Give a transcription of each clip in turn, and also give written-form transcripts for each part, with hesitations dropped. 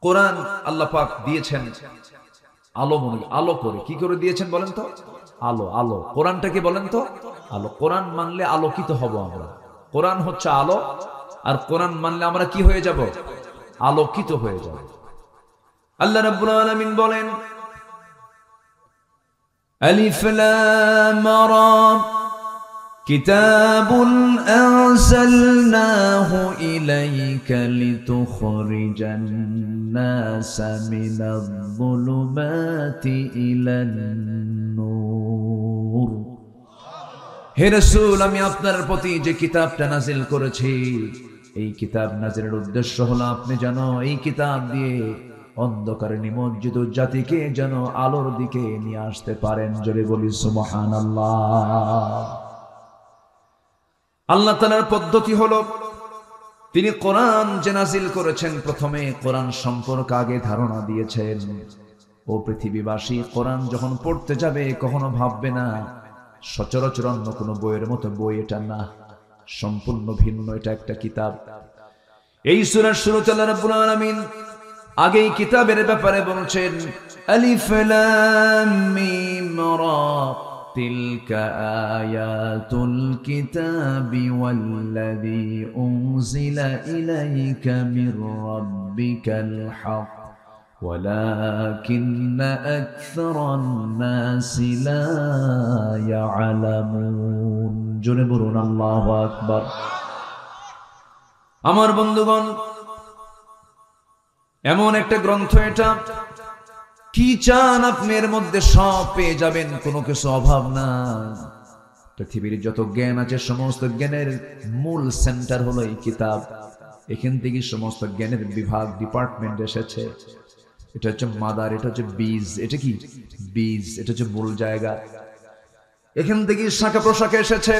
কোরআন আল্লাহ পাক দিয়েছেন আলো, আলো করে। কি করে দিয়েছেন বলেন তো? আলো। আলো কোরআনটাকে বলেন তো আলো। কোরআন মানলে আলোকিত হব আমরা। কোরআন হচ্ছে আলো, আর কোরআন মানলে আমরা কি হয়ে যাব? আলোকিত হয়ে যাব। আল্লাহ রাব্বুল আলামিন বলেন, আলিফ লাম রা কিতাবুন আনজালনাহু ইলাইকা লিতুখরিজান নাসা মিনাজ যুলুমাতি ইলান নূর। হে রাসূল, আমি আপনার প্রতি যে কিতাবটা নাজিল করেছি, এই কিতাব নাজিলের উদ্দেশ্য হলো আপনি যেন এই কিতাব দিয়ে অন্ধকারে নিমজ্জিত জাতিকে যেন আলোর দিকে নিয়ে আসতে পারেন। জোরে বলি সুবহানাল্লাহ। আল্লাহ তাআলার পদ্ধতি হলো, তিনি কোরআন যে নাজিল করেছেন, প্রথমে কোরআন সম্পর্কে আগে ধারণা দিয়েছেন। ও পৃথিবীবাসী, কোরআন যখন পড়তে যাবে কখনো ভাববে না সচরাচর অন্য কোনো বইয়ের মতো বই এটা না, সম্পূর্ণ ভিন্ন, এটা একটা কিতাব। এই সূরার শুরুতে আল্লাহ রাব্বুল আলামিন আগেই কিতাবের ব্যাপারে বলছেন, আলিফ লাম মিম রা তিলকা আয়াতুল কিতাবি ওয়াল্লাযী উনজিলা ইলাইকা মির রাব্বিকাল হক ওয়ালাকিন্না আকসারান নাসি লা ইয়ালামুন। জোরে বলুন আল্লাহু আকবার। আমার বন্ধুগণ, এমন একটা গ্রন্থ এটা, কি চান আপনি এর মধ্যে সব পেয়ে যাবেন, কোনো কিছু অভাব না। পৃথিবীর যত জ্ঞান আছে সমস্ত জ্ঞানের মূল সেন্টার হলো এই কিতাব। এখান থেকে সমস্ত জ্ঞানের বিভাগ, ডিপার্টমেন্ট এসেছে। এটা হচ্ছে মাদার, এটা হচ্ছে বীজ। এটা কি বীজ? এটা হচ্ছে মূল জায়গা। এখান থেকে শাখা প্রশাখা এসেছে।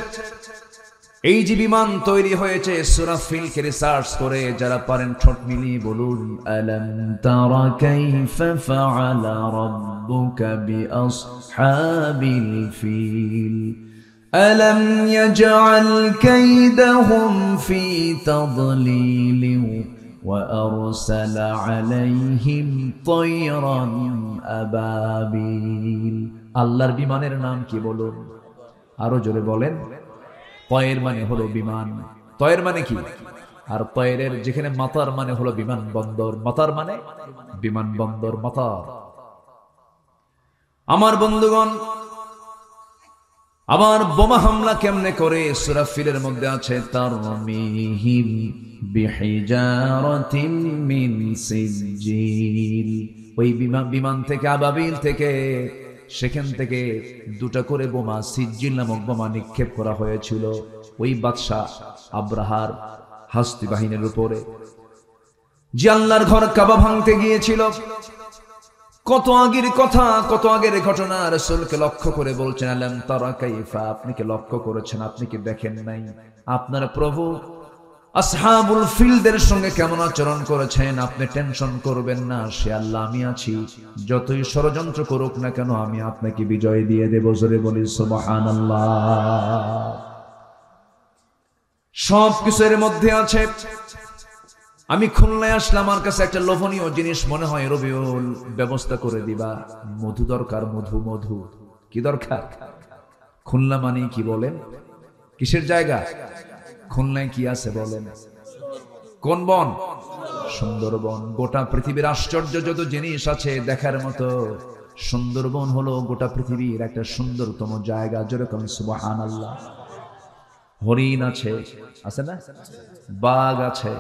এই যে বিমান তৈরি হয়েছে, সূরা ফিলকে রিসার্চ করে যারা পারেন ঠোঁট মিলিয়ে বলুন, আলাম তারা কাইফা ফাআলা রাব্বুকা বিআসহাবিল ফিল আলাম ইয়াজআল কাইদাহুম ফি তাদলিল ওয়া আরসালা আলাইহিম তায়রান আবাবিল। আল্লাহর বিমানের নাম কি বলুন? আরো জোরে বলেন। তয়ের মানে হলো বিমান। তয়ের মানে কি? আর তয়ের যেখানে মাতার মানে হলো বিমান বন্দর। মাতার মানে বিমান বন্দর, মাতার। আমার বন্ধুগণ, আবার বোমা হামলা কেমনে করে? সূরা ফিলের মধ্যে আছে, তারমিহিম বিহিজারাতিন মিন সিজিল। ওই বিমান থেকে, আবাবিল থেকে, সেখান থেকে দুটা করে বোমা, সিজিল নামক বোমা নিক্ষেপ করা হয়েছিল ওই বাদশাহ আব্রাহার হাস্তি বাহিনীর উপরে, যে আল্লাহর ঘর কাবা ভাঙতে গিয়েছিল। কত আগের কথা, কত আগের ঘটনা। রাসূলকে লক্ষ্য করে বলছেন, আলাম তারা কাইফা, আপনি কি লক্ষ্য করেছেন? আপনি কি দেখেন নাই আপনার প্রভু আসহাবুল ফিলদের সঙ্গে কেমন আচরণ করেছেন? আপনি টেনশন করবেন না, সে আল্লাহ আমি আছি। যতই ষড়যন্ত্র করুক না কেন, আমি আপনাকে বিজয় দিয়ে দেব। জোরে বলি সুবহানাল্লাহ। সব কিছুর মধ্যে আছে। আমি খুলনায় আসলাম, আমার কাছে একটা লোভনীয় জিনিস মনে হয়, রবিউল ব্যবস্থা করে দিবা। মধু দরকার, মধু। মধু কি দরকার? খুলনা মানে কি বলেন? কিসের জায়গা? খুলনায় কি আছে বলেন? কোন বন? সুন্দরবন। গোটা পৃথিবীর আশ্চর্য যত জিনিস আছে দেখার মতো, সুন্দরবন হলো গোটা পৃথিবীর একটা সুন্দরতম জায়গা। যেরকম সুবহানাল্লাহ। হরিণ আছে, আছে না? বাঘ আছে।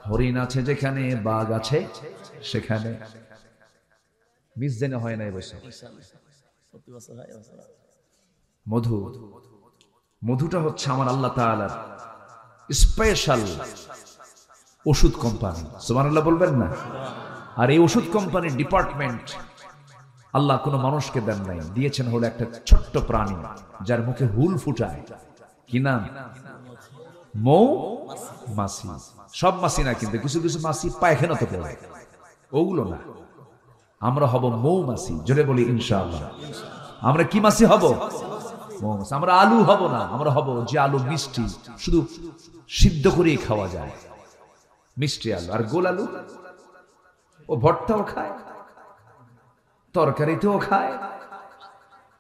হরিণ আছে যেখানে, বাঘ আছে সেখানে। মিস জেনে হয় না এবছর। মধু, মধুটা হচ্ছে আমার আল্লাহ তাআলার স্পেশাল ওষুধ কোম্পানি। সুবহানাল্লাহ বলবেন না? আর এই ওষুধ কোম্পানির ডিপার্টমেন্ট আল্লাহ কোনো মানুষকে দেন নাই, দিয়েছেন হলো একটা ছোট্ট প্রাণী যার মুখে হুল ফুটায়। কি নাম? মৌ মাছি। সব মাছি না, কিন্তু কিছু কিছু মাছি পায়খানা তো পড়ে, ওগুলো না। আমরা হব মৌমাছি। জোরে বলি ইনশাআল্লাহ। আমরা কি মাছি হব? মৌমাছি। আমরা আলু হব না, আমরা হব যে আলু মিষ্টি, শুধু সিদ্ধ করেই খাওয়া যায়, মিষ্টি আলু। আর গোল আলু ও ভর্তাও খায়, তরকারিতেও খায়,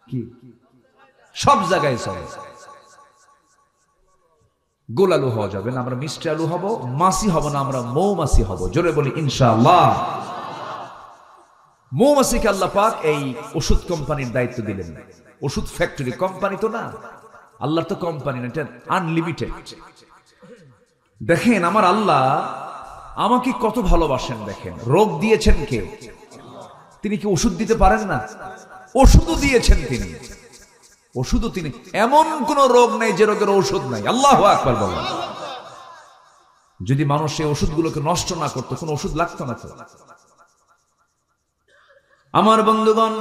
কি সব জায়গায় চলে। গোল আলু হওয়া যাবে না, আমরা মিষ্টি আলু হব, মাছি হব না, আমরা মৌমাছি হব। জোরে বলি ইনশাআল্লাহ। মৌমাছিকে আল্লাহ পাক এই ওষুধ কোম্পানির দায়িত্ব দিলেন। ওষুধ ফ্যাক্টরি, কোম্পানি তো না, আল্লাহর তো কোম্পানি না, এটা আনলিমিটেড। দেখেন আমার আল্লাহ আমাকে কত ভালোবাসেন। দেখেন রোগ দিয়েছেন কে? তিনি কি ওষুধ দিতে পারেন না? ওষুধও দিয়েছেন তিনি, ওষুধও তিনি। এমন কোন রোগ নেই যে রোগের ওষুধ নাই। আল্লাহু আকবার বলেন। যদি মানুষ এই ওষুধগুলোকে নষ্ট না করতো, কোন ওষুধ লাগতো না তো। আমার বন্ধুগণ,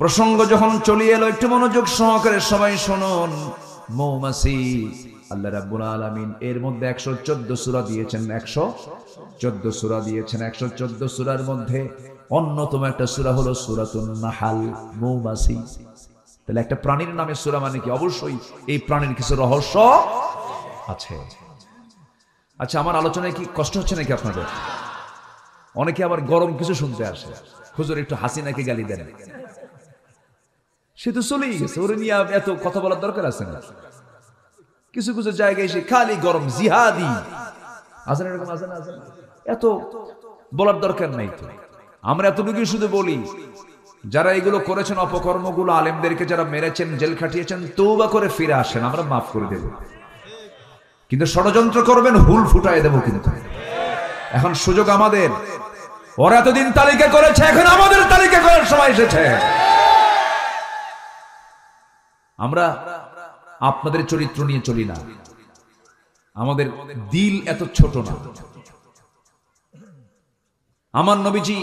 প্রসঙ্গ যখন চলিয়ে এলো একটু মনোযোগ সহকারে সবাই শুনুন। মৌমাছি আল্লাহ রাব্বুল আলামিন এর মধ্যে 114 সূরা দিয়েছেন, 114 সূরা দিয়েছেন। 114 সূরার মধ্যে অন্যতম একটা সূরা হলো সূরাতুন নাহাল, মৌমাছি। তাহলে একটা প্রাণীর নামে সূরা মানে কি? অবশ্যই এই প্রাণীর কিছু রহস্য আছে। আচ্ছা, আমার আলোচনায় কি কষ্ট হচ্ছে নাকি আপনাদের? অনেকে আবার গরম কিছু শুনতে আসে, হুজুর একটু হাসিনাকে গালি দেন। সে তো চলেই গেছে, ওরে নিয়ে এত কথা বলার দরকার আছে না। কিছু কিছু জায়গায় এসে খালি গরম, জিহাদি আছে না, এরকম আছে না? এত বলার দরকার নাই তো। আমরা এতটুকু শুধু বলি, যারা এগুলো করেছেন অপকর্মগুলো, আলেমদেরকে যারা মেরেছেন, জেল খাটিয়েছেন, তওবা করে ফিরে আসেন, আমরা মাফ করে দেব। কিন্তু ষড়যন্ত্র করবেন, হুল ফুটায় দেব। কিন্তু এখন সুযোগ আমাদের। ওরা এতদিন তালিকা করেছে, এখন আমাদের তালিকা করার সময় এসেছে। আমরা আপনাদের চরিত্র নিয়ে চলি না, আমাদের দিল এত ছোট না। আমার নবীজি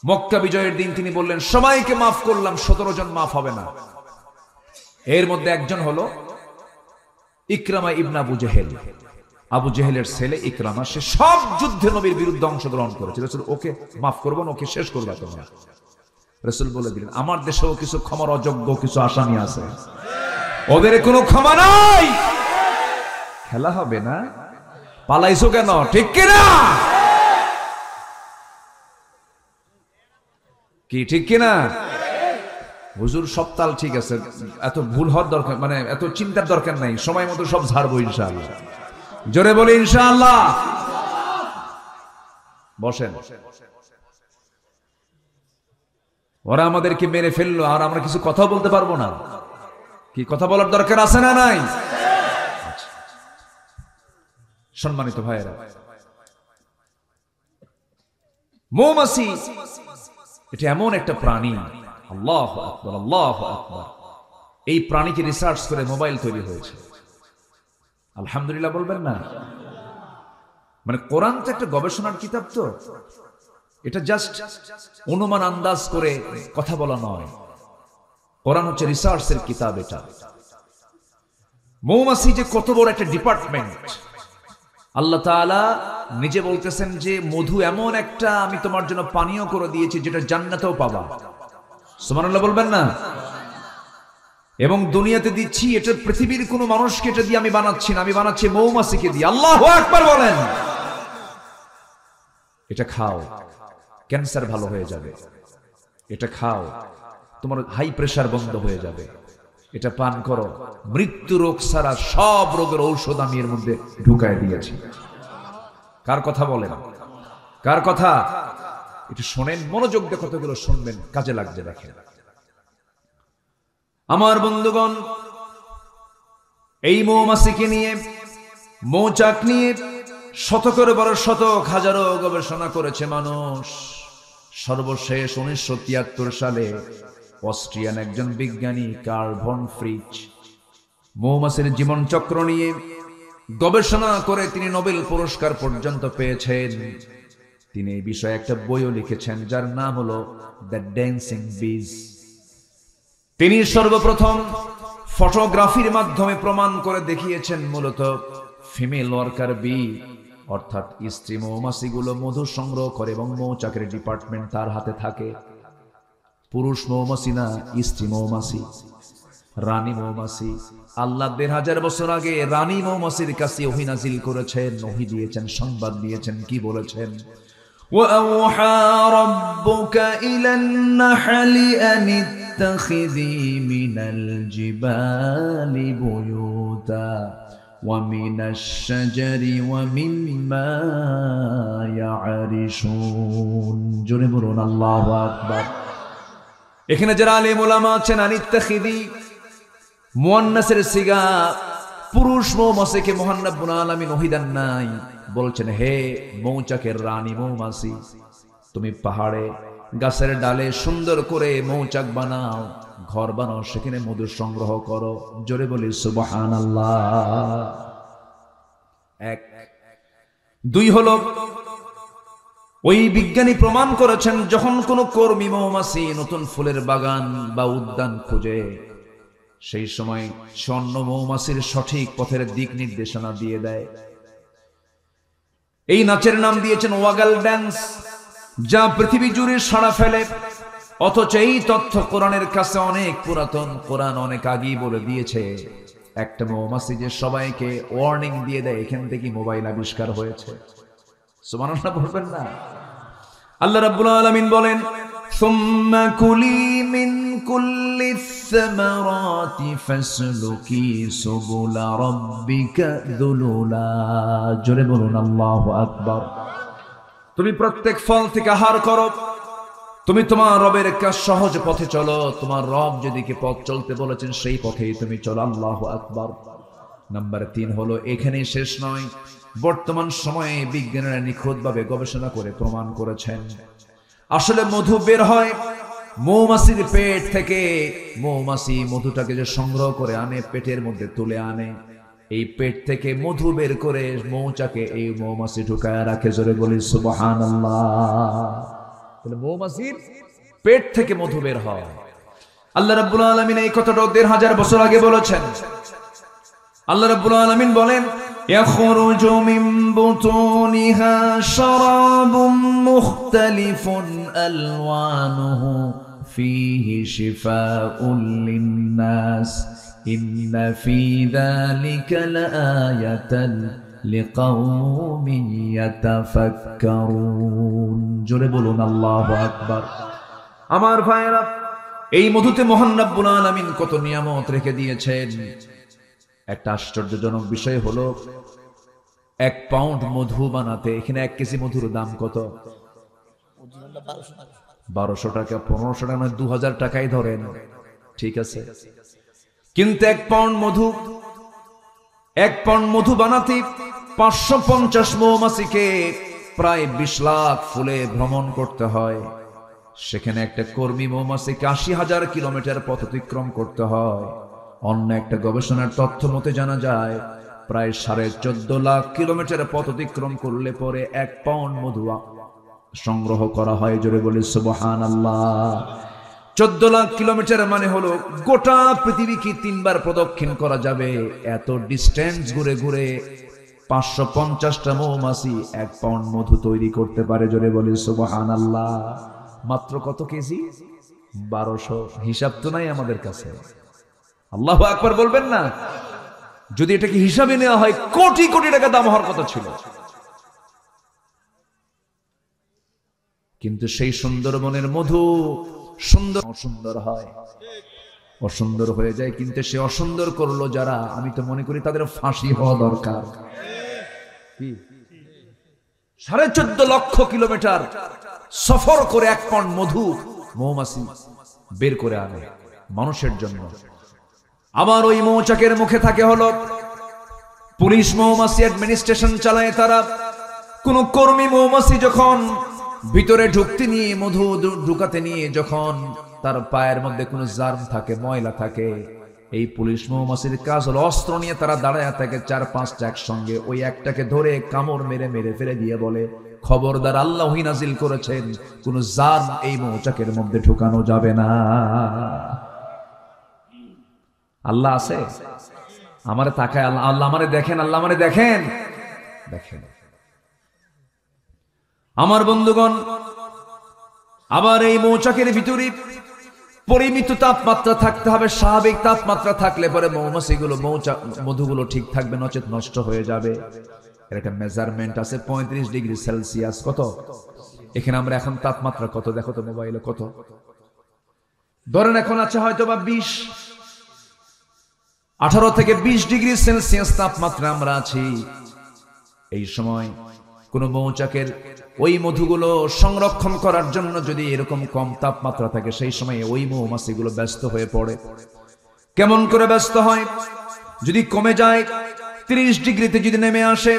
মক্কা বিজয়ের দিন তিনি বললেন, সবাইকে মাফ করলাম, 17 জন মাফ হবে না। এর মধ্যে একজন হলো ইকরামা ইবনে আবু জেহেল। আবু জেহেলের ছেলে ইকরামা, সে সব যুদ্ধে নবীর বিরুদ্ধে অংশগ্রহণ করেছে। রাসূল ওকে মাফ করবো না, ওকে শেষ করবে তোমরা। রাসূল বলে দিলেন, আমার দেশেও কিছু ক্ষমার অযোগ্য কিছু আসামি আছে, ওদের কোনো ক্ষমা নাই। খেলা হবে না, পালাইছো কেন? ঠিক কিনা? কি ঠিক কিনা? হুজুর সব তাল ঠিক আছে, এত ভুল হওয়ার দরকার, মানে এত চিন্তার দরকার নাই, সময় মতো সব ঝাড়বো ইনশাআল্লাহ। জোরে বলি ইনশাআল্লাহ। বসেন। ওরা আমাদেরকে মেরে ফেললো, আর আমরা কিছু কথা বলতে পারবো না? কি কথা বলার দরকার আছে না নাই? সম্মানিত ভাইয়েরা, মৌমাছি এটা এমন একটা প্রাণী, আল্লাহু আকবার, আল্লাহু আকবার। এই প্রাণীকে রিসার্চ করে মোবাইল তৈরি হয়েছে। আলহামদুলিল্লাহ বলবেন না? মানে কোরআন তো একটা গবেষণার কিতাব, তো এটা জাস্ট অনুমান আন্দাজ করে কথা বলা নয়। কোরআন হচ্ছে রিসার্চের কিতাব। এটা মৌমাছি যে কত বড় একটা ডিপার্টমেন্ট। আল্লাহ তাআলা নিজে বলতেছেন যে মধু এমন একটা আমি তোমার জন্য পানীয় করে দিয়েছি যেটা জান্নাতেও পাবা। সুবহানাল্লাহ বলবেন না? এবং দুনিয়াতে দিচ্ছি, এটা পৃথিবীর কোনো মানুষকে এটা দিয়ে আমি বানাচ্ছি না, আমি বানাচ্ছি মৌমাছিকে দিয়ে। আল্লাহু আকবার বলেন। এটা খাও, ক্যান্সার ভালো হয়ে যাবে। এটা খাও, তোমার হাই প্রেসার বন্ধ হয়ে যাবে। এটা পান করো, মৃত্যু রোগ ছাড়া সব রোগের ঔষধ আমি এর মধ্যে ঢুকায় দিয়েছি। কার কথা বলেন? কার কথা? একটু শোনেন, মনোযোগ দিয়ে কতগুলো শুনবেন, কাজে লাগবে। দেখেন আমার বন্ধুগণ, এই মৌমাছিকে নিয়ে, মৌচাক নিয়ে শতকের বড় শতক হাজারো গবেষণা করেছে মানুষ। সর্বশেষ 1973 সালে অস্ট্রিয়ান একজন বিজ্ঞানী কার্ল ভন ফ্রিচ মৌমাছির জীবন চক্র নিয়ে গবেষণা করে তিনি নোবেল পুরস্কার পর্যন্ত পেয়েছেন। তিনি এই বিষয়ে একটা বইও লিখেছেন যার নাম হলো দ্য ড্যান্সিং বিজ। তিনি সর্বপ্রথম ফটোগ্রাফির মাধ্যমে প্রমাণ করে দেখিয়েছেন মূলত ফিমেল ওয়ার্কার বি, অর্থাৎ স্ত্রী মৌমাছিগুলো মধু সংগ্রহ করে এবং মৌচাকের ডিপার্টমেন্ট তার হাতে থাকে। পুরুষ মৌমাছি না, স্ত্রী মৌমাছি, রানী মৌমাছি। আল্লাহ 1000 বছর আগে রানী মৌমাছির কাছে ওহী নাজিল করেছেন, ওহী দিয়েছেন, সংবাদ দিয়েছেন। কি বলেছেন? وأوحى ربك إلى النحل أن اتخذي من الجبال بيوتا ومن الشجر ومما يعرشون জোরে বলুন আল্লাহু আকবার। এখানে যারা আলেম উলামা আছেন, আনিত্তাখিদি মুয়ান্নাসের সিগা, পুরুষ মৌমাছিকে মহান রব্বুল আলামিন ওহী দেন নাই, বলছেন হে মৌচাকের রানী মৌমাছি, তুমি পাহাড়ে গাছের ডালে সুন্দর করে মৌচাক বানাও, ঘর বানাও, সেখানে মধু সংগ্রহ করো। জোরে বলি সুবহানাল্লাহ। এক। দুই হলো, ওই বিজ্ঞানী প্রমাণ করেছেন যখন কোন কর্মী মৌমাছি নতুন ফুলের বাগান বা উদ্যান খুঁজে, সেই সময় স্বর্ণ মৌমাছির সঠিক পথের দিক নির্দেশনা দিয়ে দেয়। এই নাচের নাম দিয়েছেন ওয়াগাল ড্যান্স, যা পৃথিবী জুড়ে সাড়া ফেলে। অথচ এই তথ্য কোরআনের কাছে অনেক পুরাতন, কোরআন অনেক আগেই বলে দিয়েছে একটা মৌমাছি যে সবাইকে ওয়ার্নিং দিয়ে দেয়, এখান থেকে মোবাইল আবিষ্কার হয়েছে। সুবহানাল্লাহ বলবেন না? আল্লাহ রাব্বুল আলামিন বলেন সুম্মা কুলি মিন কুল্লি সামারাতি ফাসলুকি সুবুলা রাব্বিকা যুলুলা। জোরে বলুন আল্লাহু আকবার। তুমি প্রত্যেক ফল থেকে আহার করো, তুমি তোমার রবের কাছে সহজ পথে চলো, তোমার রব যেদিকে পথ চলতে বলেছেন সেই পথেই তুমি চলো। আল্লাহু আকবার। নাম্বার 3 হলো, এখানেই শেষ নয়, বর্তমান সময়ে বিজ্ঞানীরা নিখুঁতভাবে গবেষণা করে প্রমাণ করেছেন আসলে মধু বের হয় মৌমাছির পেট থেকে। মৌমাছি মধুটাকে যে সংগ্রহ করে আনে, পেটের মধ্যে তুলে আনে, এই পেট থেকে মধু বের করে মৌচাকে এই মৌমাছি ঢুকায় রাখে। জোরে বলি সুবহানাল্লাহ। তাহলে মৌমাছির পেট থেকে মধু বের হয়। আল্লাহ রাব্বুল আলামিন এই কথাটা ১৫০০ বছর আগে বলেছেন। আল্লাহ রাব্বুল আলামিন বলেন ইয়াখরুজু মিন বুতুনিহা শারাবুম মুখতালিফুন আলওয়ানুহু ফীহি শিফাউন লিন-নাস ইন্না ফী যালিকা লাআয়াতান লিকাওমিন ইয়াতাফাক্কারুন। জোরে বলুন আল্লাহু আকবার। আমার ভাইরা, এই মধুতে মহান রব্বুল আলামিন কত নিয়ামত রেখে দিয়েছেন। একটা আশ্চর্যজনক বিষয় হলো 1 পাউন্ড মধু বানাতে এখানে 1 কেজি মধুর দাম কত? 1200 টাকা, 1500 টাকা, 2000 টাকাই ধরেন, ঠিক আছে। কিন্তু 1 পাউন্ড মধু বানাতে 550 মৌমাছিকে প্রায় 20 লাখ ফুলে ভ্রমণ করতে হয়। সেখানে একটা কর্মী মৌমাছিকে 80,000 কিলোমিটার পথ অতিক্রম করতে হয়। অন্য একটা গবেষণার তথ্য মতে জানা যায় প্রায় 14.5 লাখ কিলোমিটার পথ অতিক্রম করলে পরে 1 পাউন্ড মধু সংগ্রহ করা হয়। জোরে বলি সুবহানাল্লাহ। 14 লাখ কিলোমিটার মানে হলো গোটা পৃথিবীকে 3 বার প্রদক্ষিণ করা যাবে। এত ডিস্টেন্স ঘুরে ঘুরে 550টা মৌমাছি 1 পাউন্ড মধু তৈরি করতে পারে। জোরে বলি সুবহানাল্লাহ। মাত্র কত কেজি? 1200। হিসাব তো নাই আমাদের কাছে। আল্লাহু আকবার বলবেন না? যদি এটাকে হিসাবে নেওয়া হয় কোটি কোটি টাকা দাম হওয়ার কথা ছিল। কিন্তু সেই সুন্দরবনের মধু অসুন্দর হয়, অসুন্দর হয়ে যায়। কিন্তু সে অসুন্দর করলো যারা, আমি তো মনে করি তাদের ফাঁসি হওয়া দরকার। কি 14.5 লক্ষ কিলোমিটার সফর করে 1 পাউন্ড মধু মৌমাছি বের করে আনে মানুষের জন্য। আবার ওই মৌচাকের মুখে থাকে হলো পুলিশ মৌমাছি, অ্যাডমিনিস্ট্রেশন চালায় তারা। কোন কর্মী মৌমাছি যখন ভিতরে ঢুকতে নিয়ে, মধু ঢুকাতে নিয়ে যখন তার পায়ের মধ্যে কোনো জার্ম থাকে, ময়লা থাকে, এই পুলিশ মৌমাছির কাজ হলো অস্ত্র নিয়ে তারা দাঁড়ায় থাকে 4-5টা একসঙ্গে। ওই একটাকে ধরে কামড় মেরে মেরে ফেলে দিয়ে বলে, খবরদার, আল্লাহ ওহী নাজিল করেছেন কোন জার্ম এই মৌচাকের মধ্যে ঢুকানো যাবে না। আল্লাহ আছে? আমারে তাকায়, আল্লাহ আমারে দেখেন, আল্লাহ আমারে দেখেন, দেখেন। আমার বন্ধুগণ, আবার এই মৌচাকের ভিতরে পরিমিত তাপমাত্রা থাকতে হবে। স্বাভাবিক তাপমাত্রা থাকলে পরে মৌমাছিগুলো, মধুগুলো ঠিক থাকবে, নচেত নষ্ট হয়ে যাবে। এর একটা মেজারমেন্ট আছে, 35 ডিগ্রি সেলসিয়াস। কত? এখানে আমরা এখন তাপমাত্রা কত দেখো তো মোবাইলে কত, ধরেন এখন আছে হয়তো বা 18 থেকে 20 ডিগ্রি সেলসিয়াস তাপমাত্রা আমরা আছি। এই সময় কোন মৌচাকের ওই মধুগুলো সংরক্ষণ করার জন্য যদি এরকম কম তাপমাত্রা থাকে, সেই সময় ওই মৌমাছিগুলো ব্যস্ত হয়ে পড়ে। কেমন করে ব্যস্ত হয়? যদি কমে যায় 30 ডিগ্রিতে যদি নেমে আসে,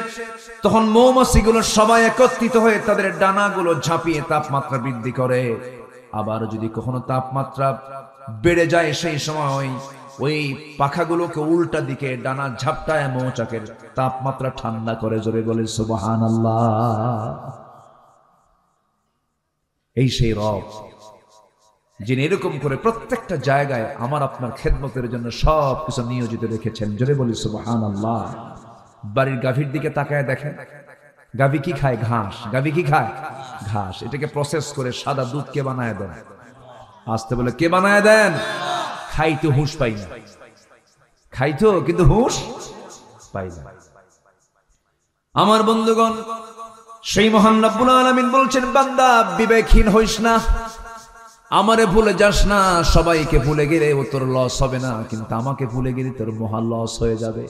তখন মৌমাছিগুলো সবাই একত্রিত হয়ে তাদের ডানাগুলো ঝাঁপিয়ে তাপমাত্রা বৃদ্ধি করে। আবার যদি কখনো তাপমাত্রা বেড়ে যায়, সেই সময় ওই পাখাগুলোকে উল্টা দিকে ডানা ঝাপটায় মৌচাকের তাপমাত্রা ঠান্ডা করে। জোরে বলে সুবহানাল্লাহ। এই সেই রব যিনি এরকম করে প্রত্যেকটা জায়গায় আমার আপনার খেদমতের জন্য সবকিছু নিয়োজিত রেখেছেন। জোরে বলি সুবহানাল্লাহ। বাড়ির গাভীর দিকে তাকায় দেখেন, গাভী কি খায়? ঘাস। গাভী কি খায়? ঘাস। এটাকে প্রসেস করে সাদা দুধ কে বানায় দেন? আসতে বলে কে বানায় দেন? খাইতো হুঁশ পাই না, খাইতো কিন্তু হুঁশ পাই না। আমার বন্ধুগণ, সেই মহান রব্বুল আলামিন বলছেন, বান্দা বিবেকহীন হইস না, আমারে ভুলে যাস না। সবাইকে ভুলে গেলে ও তোর লস হবে না, কিন্তু আমাকে ভুলে গেলে তোর মহা লস হয়ে যাবে।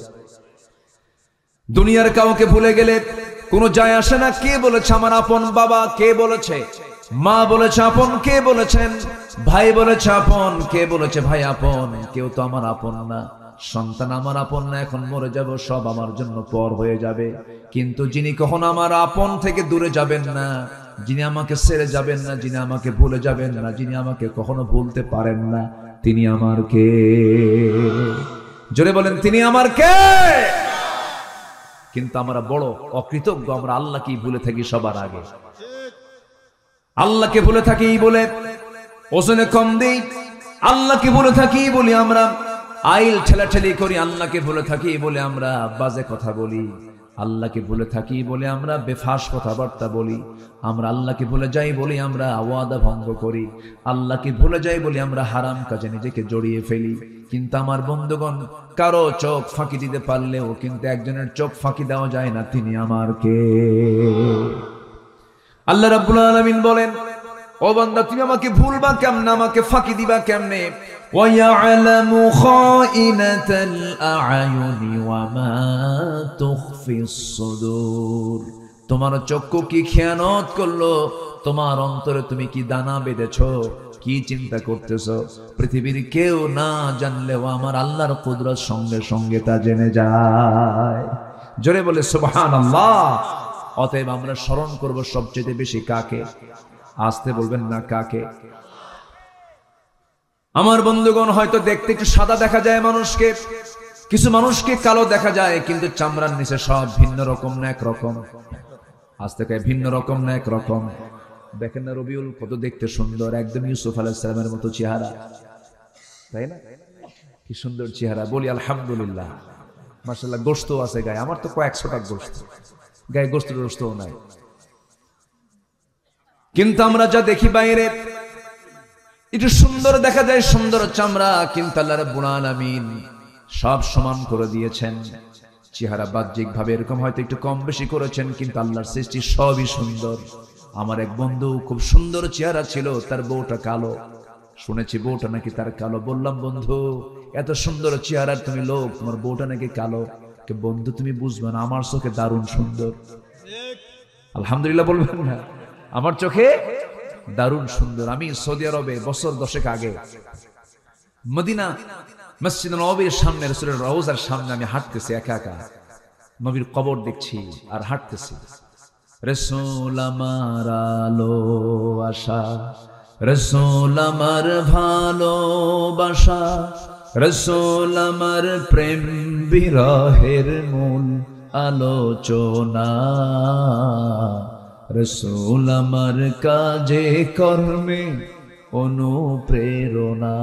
দুনিয়ার কাউকে ভুলে গেলে কোনো যায় আসে না কে বলেছে আমার আপন বাবা, কে বলেছে মা বলেছে আপন, কে বলেছেন ভাই বলেছে আপন, কে বলেছে ভাই আপন, কেউ তো আমার আপন না। সন্তান আমার আপন না, এখন মরে যাব, সব আমার জন্য পর হয়ে যাবে। কিন্তু যিনি কখনো আমার আপন থেকে দূরে যাবেন না, যিনি আমাকে ছেড়ে যাবেন না, যিনি আমাকে ভুলে যাবেন না, যিনি আমাকে কখনো ভুলতে পারেন না, তিনি আমার কে? জোরে বলেন, তিনি আমার কে? কিন্তু আমরা বড় অকৃতজ্ঞ, আমরা আল্লাহকেই ভুলে থাকি সবার আগে। আল্লাহকে ভুলে থাকি বলে ওজনে কম দিই, আল্লাহকে ভুলে থাকি বলি আমরা আইল ঠেলাঠেলি করি, আল্লাহকে ভুলে থাকি বলে আমরা বাজে কথা বলি, আল্লাহকে ভুলে থাকি বলে আমরা বেফাস কথাবার্তা বলি, আমরা আল্লাহকে ভুলে যাই বলি আমরা ওয়াদা ভঙ্গ করি, আল্লাহকে ভুলে যাই বলি আমরা হারাম কাজে নিজেকে জড়িয়ে ফেলি। কিন্তু আমার বন্ধুগণ, কারো চোখ ফাঁকি দিতে পারলেও কিন্তু একজনের চোখ ফাঁকি দেওয়া যায় না, তিনি আমার কে? আল্লাহ রাব্বুল আলামিন বলেন, ও বান্দা তুমি আমাকে ভুলবা কেমনে, আমাকে ফাঁকি দিবা কেমনে? ওয়া ইয়ালামু খাইনাতাল আ'য়ুনি ওয়া মা তুখফিস সুদূর। তোমার চক্ষু কি খেয়ানত করলো? তোমার অন্তরে তুমি কি দানা বেঁধেছো? কি চিন্তা করতেছো? পৃথিবীর কেউ না জানলেও আমার আল্লাহর কুদরত সঙ্গে সঙ্গে তা জেনে যায়। জোরে বলে সুবহানাল্লাহ। অতএব আমরা স্মরণ করব সবচেয়ে বেশি কাকে? আসতে বলবেন না, কাকে? আমার বন্ধুগণ, হয়তো দেখতে একটু সাদা দেখা যায় মানুষকে, কিছু মানুষকে কালো দেখা যায়, কিন্তু চামড়ার নিচে সব ভিন্ন রকম না একরকম। আজ থেকে ভিন্ন রকম না একরকম। দেখেন না রবিউল কত দেখতে সুন্দর, একদম ইউসুফ আলাইহিস সালামের মতো চেহারা, তাই না? কি সুন্দর চেহারা, বলি আলহামদুলিল্লাহ। মাশাআল্লাহ, গোশত আছে গায়ে, আমার তো কয়েকশো টাকা গোশত গায়ে, গোশতও নাই। কিন্তু আমরা যা দেখি বাইরে একটু সুন্দর দেখা যায়, সুন্দর চামড়া, কিন্তু আল্লাহ রাব্বুল আলামিন সব সমান করে দিয়েছেন। চেহারা বাহ্যিক ভাবে এরকম হয়তো একটু কম বেশি করেছেন, কিন্তু আল্লাহর সৃষ্টি সবই সুন্দর। আমার এক বন্ধু খুব সুন্দর চেহারা ছিল, তার বউটা কালো। শুনেছি বউটা নাকি তার কালো। বললাম, বন্ধু এত সুন্দর চেহারা তুমি লোক, তোমার বউটা নাকি কালো। বন্ধু তুমি বুঝবে না, আমার চোখে দারুণ সুন্দর। আলহামদুলিল্লাহ বলবেন না? আমার চোখে দারুণ সুন্দর। আমি সৌদি আরবে বছর 10 আগে মদিনা মসজিদ নববীর সামনে, রাসূলের রওজার সামনে আমি হাঁটতেছি একা একা, নবীর কবর দেখছি আর হাঁটতেছি। রাসূল আমার আলো আশা, রাসূল আমার ভালোবাসা, রাসূল আমার প্রেম বিরহের মূল আলোচনা, রাসূল আমার কাজে কর্মে অনুপ্রেরণা।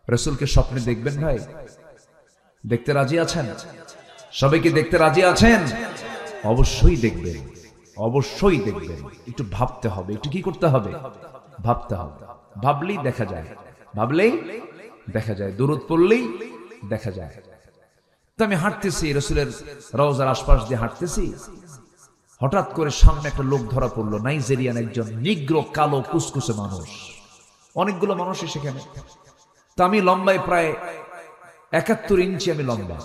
রাসূলকে স্বপ্নে দেখবেন ভাই? দেখতে রাজি আছেন? সবাই কি দেখতে রাজি আছেন? অবশ্যই দেখবেন, অবশ্যই দেখবেন। একটু ভাবতে হবে, একটু কি করতে হবে? ভাবতে হবে। ভাবলেই দেখা যায়, ভাবলেই দেখা যায়, দুরূদ পড়লেই দেখা যায়। তো আমি হাঁটতেছি, রাসূলের রওজার আশপাশ দিয়ে হাঁটতেছি, হঠাৎ করে সামনে একটা লোক ধরা পড়লো, নাইজেরিয়ান একজন নিগ্রো কালো কুসকুসে মানুষ, অনেকগুলো মানুষই সেখানে। তা আমি লম্বায় প্রায় 71 ইঞ্চি আমি লম্বা,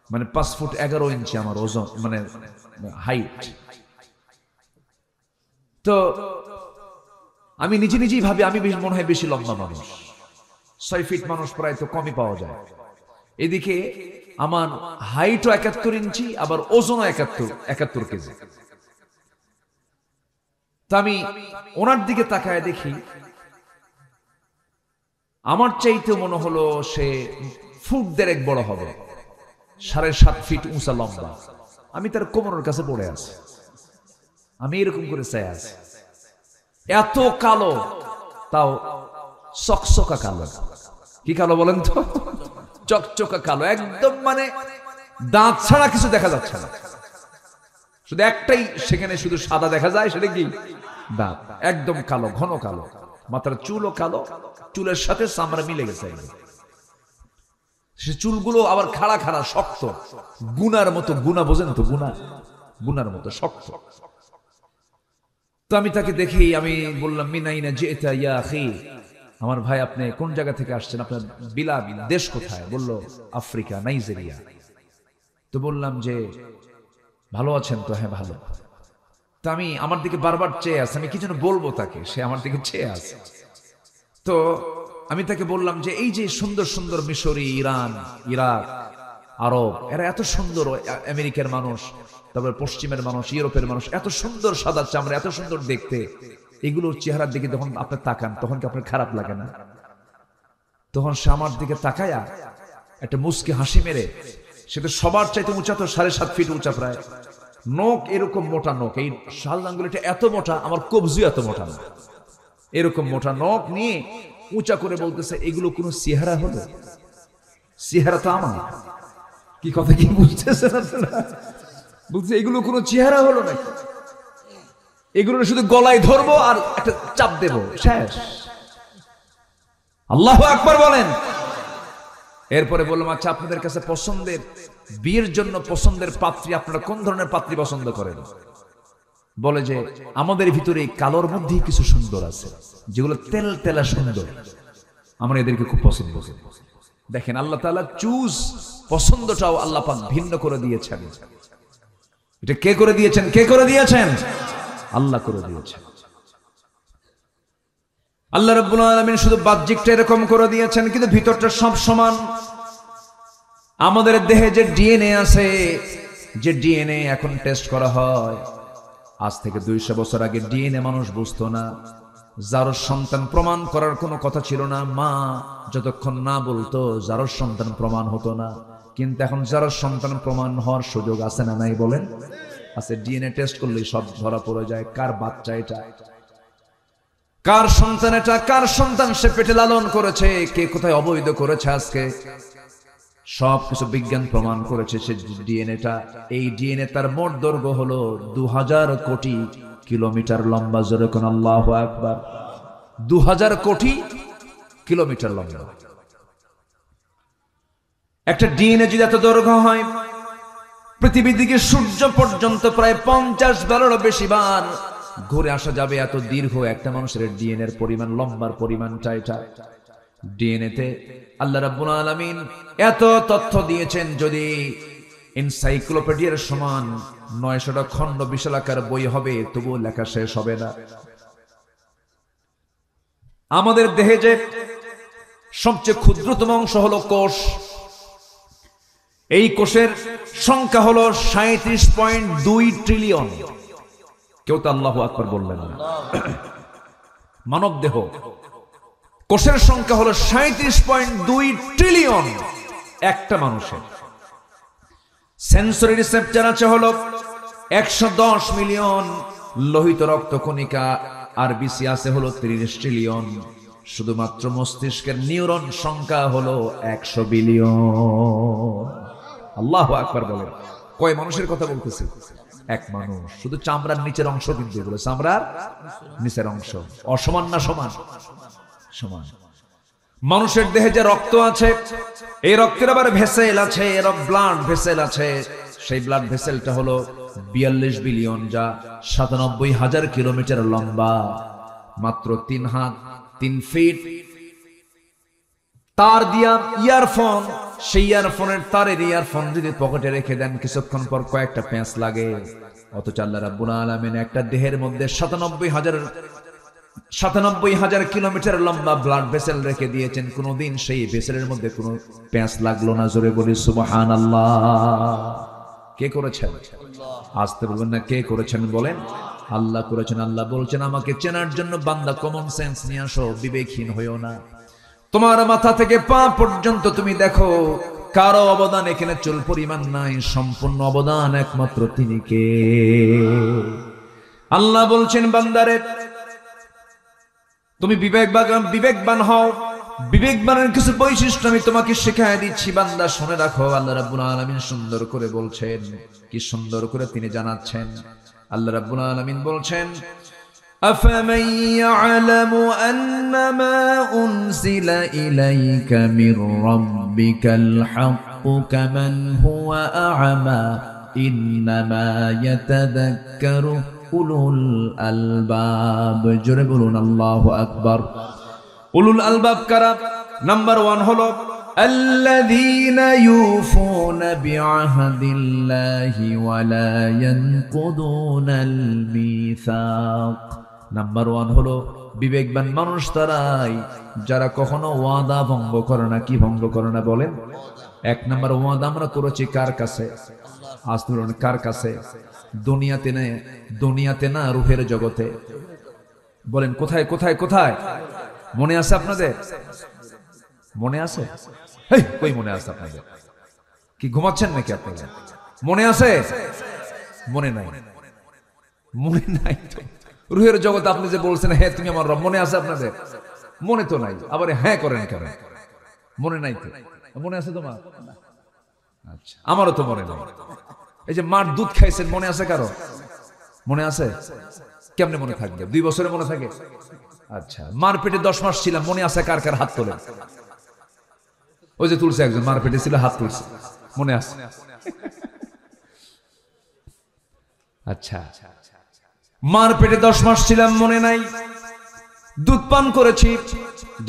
মানে 5 ফুট 11 ইঞ্চি আমার ওজন, মানে হাইট। তো আমি নিজেই ভাবি আমি মনে হয় বেশি লম্বা মানুষ, 6 ফিট মানুষ প্রায় তো কমই পাওয়া যায়। এদিকে আমার হাইটও 71 ইঞ্চি, আবার ওজনও 71 কেজি। তা আমি ওনার দিকে তাকায় দেখি আমার চাইতে মনে হলো সে ফুট 1.5 বড় হবে, 7.5 ফিট উঁচা লম্বা। আমি তার কোমরের কাছে পড়ে আছি, আমি এরকম করে চাই আছি। এত কালো, তাও চকচকা কালো। কি কালো বলেন তো? চকচকা কালো একদম, মানে দাঁত ছাড়া কিছু দেখা যাচ্ছে না, শুধু একটাই সেখানে শুধু সাদা দেখা যায়, সেটা কি? দাঁত। একদম কালো, ঘন কালো। মাথার চুলও কালো, চুলের সাথে চামড়া মিলে গেছে। সে চুলগুলো আবার খাড়া খাড়া শক্ত, গুনার মতো। গুনা বোঝেন তো? গুনার মতো শক্ত। তো আমি তাকে দেখি, আমি বললাম মিনাইনা জিতা ইয়া আখি, আমার ভাই আপনি কোন জায়গা থেকে আসছেন, আপনার বিলাদ দেশ কোথায়? বলল আফ্রিকা, নাইজেরিয়া। তো বললাম যে ভালো আছেন তো? হ্যাঁ ভালো। তো আমি আমার দিকে বারবার চেয়ে আছে, আমি কি যেন বলবো তাকে, সে আমার দিকে চেয়ে আছে। তো আমি তাকে বললাম যে এই যে সুন্দর সুন্দর মিশরি, ইরান, ইরাক, আরব, এরা এত সুন্দর, আমেরিকার মানুষ, তারপরে পশ্চিমের মানুষ, ইউরোপের মানুষ, এত সুন্দর সাদা চামড়া, এত সুন্দর দেখতে, এগুলোর চেহারার দিকে যখন আপনি তাকান তখন কি আপনার খারাপ লাগে না? তখন সে আমার দিকে তাকায়া একটা মুচকি হাসি মেরে, সে তো সবার চাইতে উঁচা, তো 7.5 ফিট উঁচা প্রায়, নখ এরকম মোটা নখ, এই শাল আঙ্গুলিটা এত মোটা, আমার কবজি এত মোটা না, এরকম মোটা নখ নিয়ে উঁচা করে বলতেছে এগুলো কোনো চেহারা হলো? চেহারা তো আমার। কি কথা কি বুঝতেছেন আপনারা? বলছে এগুলো কোনো চেহারা হলো নাকি? এগুলো শুধু গলায় ধরবো আর একটা চাপ দেবো, শেষ। আল্লাহু আকবার বলেন। এরপরে বললাম আচ্ছা আপনাদের কাছে পছন্দের, বিয়ের জন্য পছন্দের পাত্রী, আপনারা কোন ধরনের পাত্রী পছন্দ করেন? বলে যে আমাদের ভিতরে কালোর মধ্যেই কিছু সুন্দর আছে, যেগুলো তেল তেলা সুন্দর, আমরা এদেরকে খুব পছন্দ করি। দেখেন আল্লাহ তাআলা চুজ, পছন্দটাও আল্লাহ পাক ভিন্ন করে দিয়েছেন। এটা কে করে দিয়েছেন? কে করে দিয়েছেন? আল্লাহ করে দিয়েছেন। আল্লাহ রাব্বুল আলামিন শুধু বাহ্যিকটা এরকম করে দিয়েছেন, কিন্তু ভিতরটা সব সমান। আমাদের দেহে যে ডিএনএ আছে, যে ডিএনএ এখন টেস্ট করা হয়, আজ থেকে 200 বছর আগে ডিএনএ মানুষ বুঝতো না। যার সন্তান প্রমাণ করার কোনো কথা ছিল না, মা যতক্ষণ না বলতো যার সন্তান প্রমাণ হতো না। কিন্তু এখন যার সন্তান প্রমাণ হওয়ার সুযোগ আছে না নাই বলেন? আছে। ডিএনএ টেস্ট করলেই সব ধরা পড়ে যায়, কার বাচ্চা এটা, কার সন্তান এটা, কার সন্তান সে পেটে লালন করেছে, কে কোথায় অবৈধ করেছে, আজকে সবকিছু বিজ্ঞান প্রমাণ করেছে। সে ডিএনএটা, এই ডিএনএ তার মোট দৈর্ঘ্য হলো 2000 কোটি কিলোমিটার লম্বা। জোরে কোন আল্লাহু আকবার। 2000 কোটি কিলোমিটার লম্বা একটা ডিএনএ। যদি এত দৈর্ঘ্য হয়, পৃথিবী থেকে সূর্য পর্যন্ত প্রায় 50 বারেরও বেশি বার ঘুরে আসা যাবে। এত দীর্ঘ একটা মানুষের ডিএনএর পরিমাণ, লম্বার পরিমাণটা এটা। ডিএনএতে আল্লাহ রাব্বুল আলামিন এত তথ্য দিয়েছেন, যদি এনসাইক্লোপিডিয়ার সমান 900টা খণ্ড বিশালাকার বই হবে, তবুও লেখা শেষ হবে না। আমাদের দেহে যে সবচেয়ে ক্ষুদ্রতম অংশ হলো কোষ। এই কোষের সংখ্যা হলো 37.2 ট্রিলিয়ন। কেউ তো আল্লাহু আকবার বললেন না। মানব দেহ কোষের সংখ্যা হলো 37.2 ট্রিলিয়ন একটা মানুষের। সেন্সরি রিসেপ্টর আছে হলো 110 মিলিয়ন। লোহিত রক্তকণিকা আরবিসি আছে হলো 30 ট্রিলিয়ন। শুধুমাত্র মস্তিষ্কের নিউরন সংখ্যা হলো 100 বিলিয়ন। আল্লাহু আকবার বলেন। কয় মানুষের কথা বলতেছি? এক মানুষ। শুধু চামড়ার নিচের অংশ, কিন্তু এগুলো চামড়ার নিচের অংশ। অসমান না সমান? সমান। মানুষের দেহে যে রক্ত আছে, এই রক্তের আবার ভেসেল আছে, ব্লাড ভেসেল আছে। সেই ব্লাড ভেসেলটা হলো 42 বিলিয়ন, যা 97,000 কিলোমিটার লম্বা, মাত্র 3 হাত 3 ফিট তার দিয়া ইয়ারফোন, সেই ইয়ারফোনের তারের ইয়ারফোন যদি পকেটে রেখে দেন কিছুক্ষণ পর কয়েকটা প্যাঁচ লাগে। অথচ আল্লাহ রাব্বুল আলামিন একটা দেহের মধ্যে 97,000 কিলোমিটার লম্বা ব্লাড ভেসেল রেখে দিয়েছেন, কোনদিন সেই ভেসেলের মধ্যে কোনো প্যাঁচ লাগলো না। জোরে বলি সুবহানাল্লাহ। কে করেছেন? আসতে বলবেন না, কে করেছেন বলেন? আল্লাহ করেছেন। আল্লাহ বলছেন আমাকে চেনার জন্য বান্দা কমন সেন্স নিয়ে আসো, বিবেকহীন হইও না। তোমার মাথা থেকে পা পর্যন্ত তুমি দেখো, কারো অবদান এখানে চুল পরিমাণ নাই, সম্পূর্ণ অবদান একমাত্র তিনি কে? আল্লাহ বলছেন বান্দারে তুমি বিবেকবান হও। বিবেকবানের কিছু বৈশিষ্ট্য আমি তোমাকে শেখায় দিচ্ছি, বান্দা শুনে রাখো। আল্লাহ রাব্বুল আলামিন সুন্দর করে বলছেন, কি সুন্দর করে তিনি জানাচ্ছেন। আল্লাহ রাব্বুল আলামিন বলছেন أفمن يعلم أنما أنزل إليك من ربك الحق كمن هو أعمى إنما يتذكر أولو الألباب জোরে বলুন আল্লাহু আকবার। উলুল আলবাব কারা? নাম্বার 1 হলো الذين يوفون بعهد الله ولا ينقضون الميثاق। নাম্বার 1 হলো বিবেকবান মানুষ তারাই যারা কখনো ওয়াদা ভঙ্গ করে না। কি ভঙ্গ করে না বলেন? 1 নাম্বার ওয়াদা আমরা করেছি কার কাছে? আসুন, কার কাছে? দুনিয়াতে না, রূহের জগতে। বলেন কোথায় কোথায় কোথায়? মনে আছে আপনাদের? মনে আছে? কই মনে আছে আপনাদের? কি ঘুমাচ্ছেন নাকি আপনারা? মনে আছে? মনে নাই? মনে নাই তো। রূহের জগতে আপনি যে বলছেন হ্যাঁ তুমি আমার রব, মনে আছে আপনাদের? মনে তো নাই, আবার হ্যাঁ করেন কেন? মনে নাই তো। মনে আছে তোমার? আচ্ছা, আমারও তো মনে নাই। এই যে মার দুধ খাইছেন, মনে আছে কারো? মনে আছে? কেমনে মনে থাকবে? 2 বছরে মনে থাকে? আচ্ছা, মার পেটে 10 মাস ছিলাম, মনে আছে কার কার? হাত তোলেন। ওই যে তুলছে একজন, মার পেটে ছিল, হাত তুলছে, মনে আছে? আচ্ছা, মার পেটে 10 মাস ছিলাম, মনে নাই। দুধ পান করেছি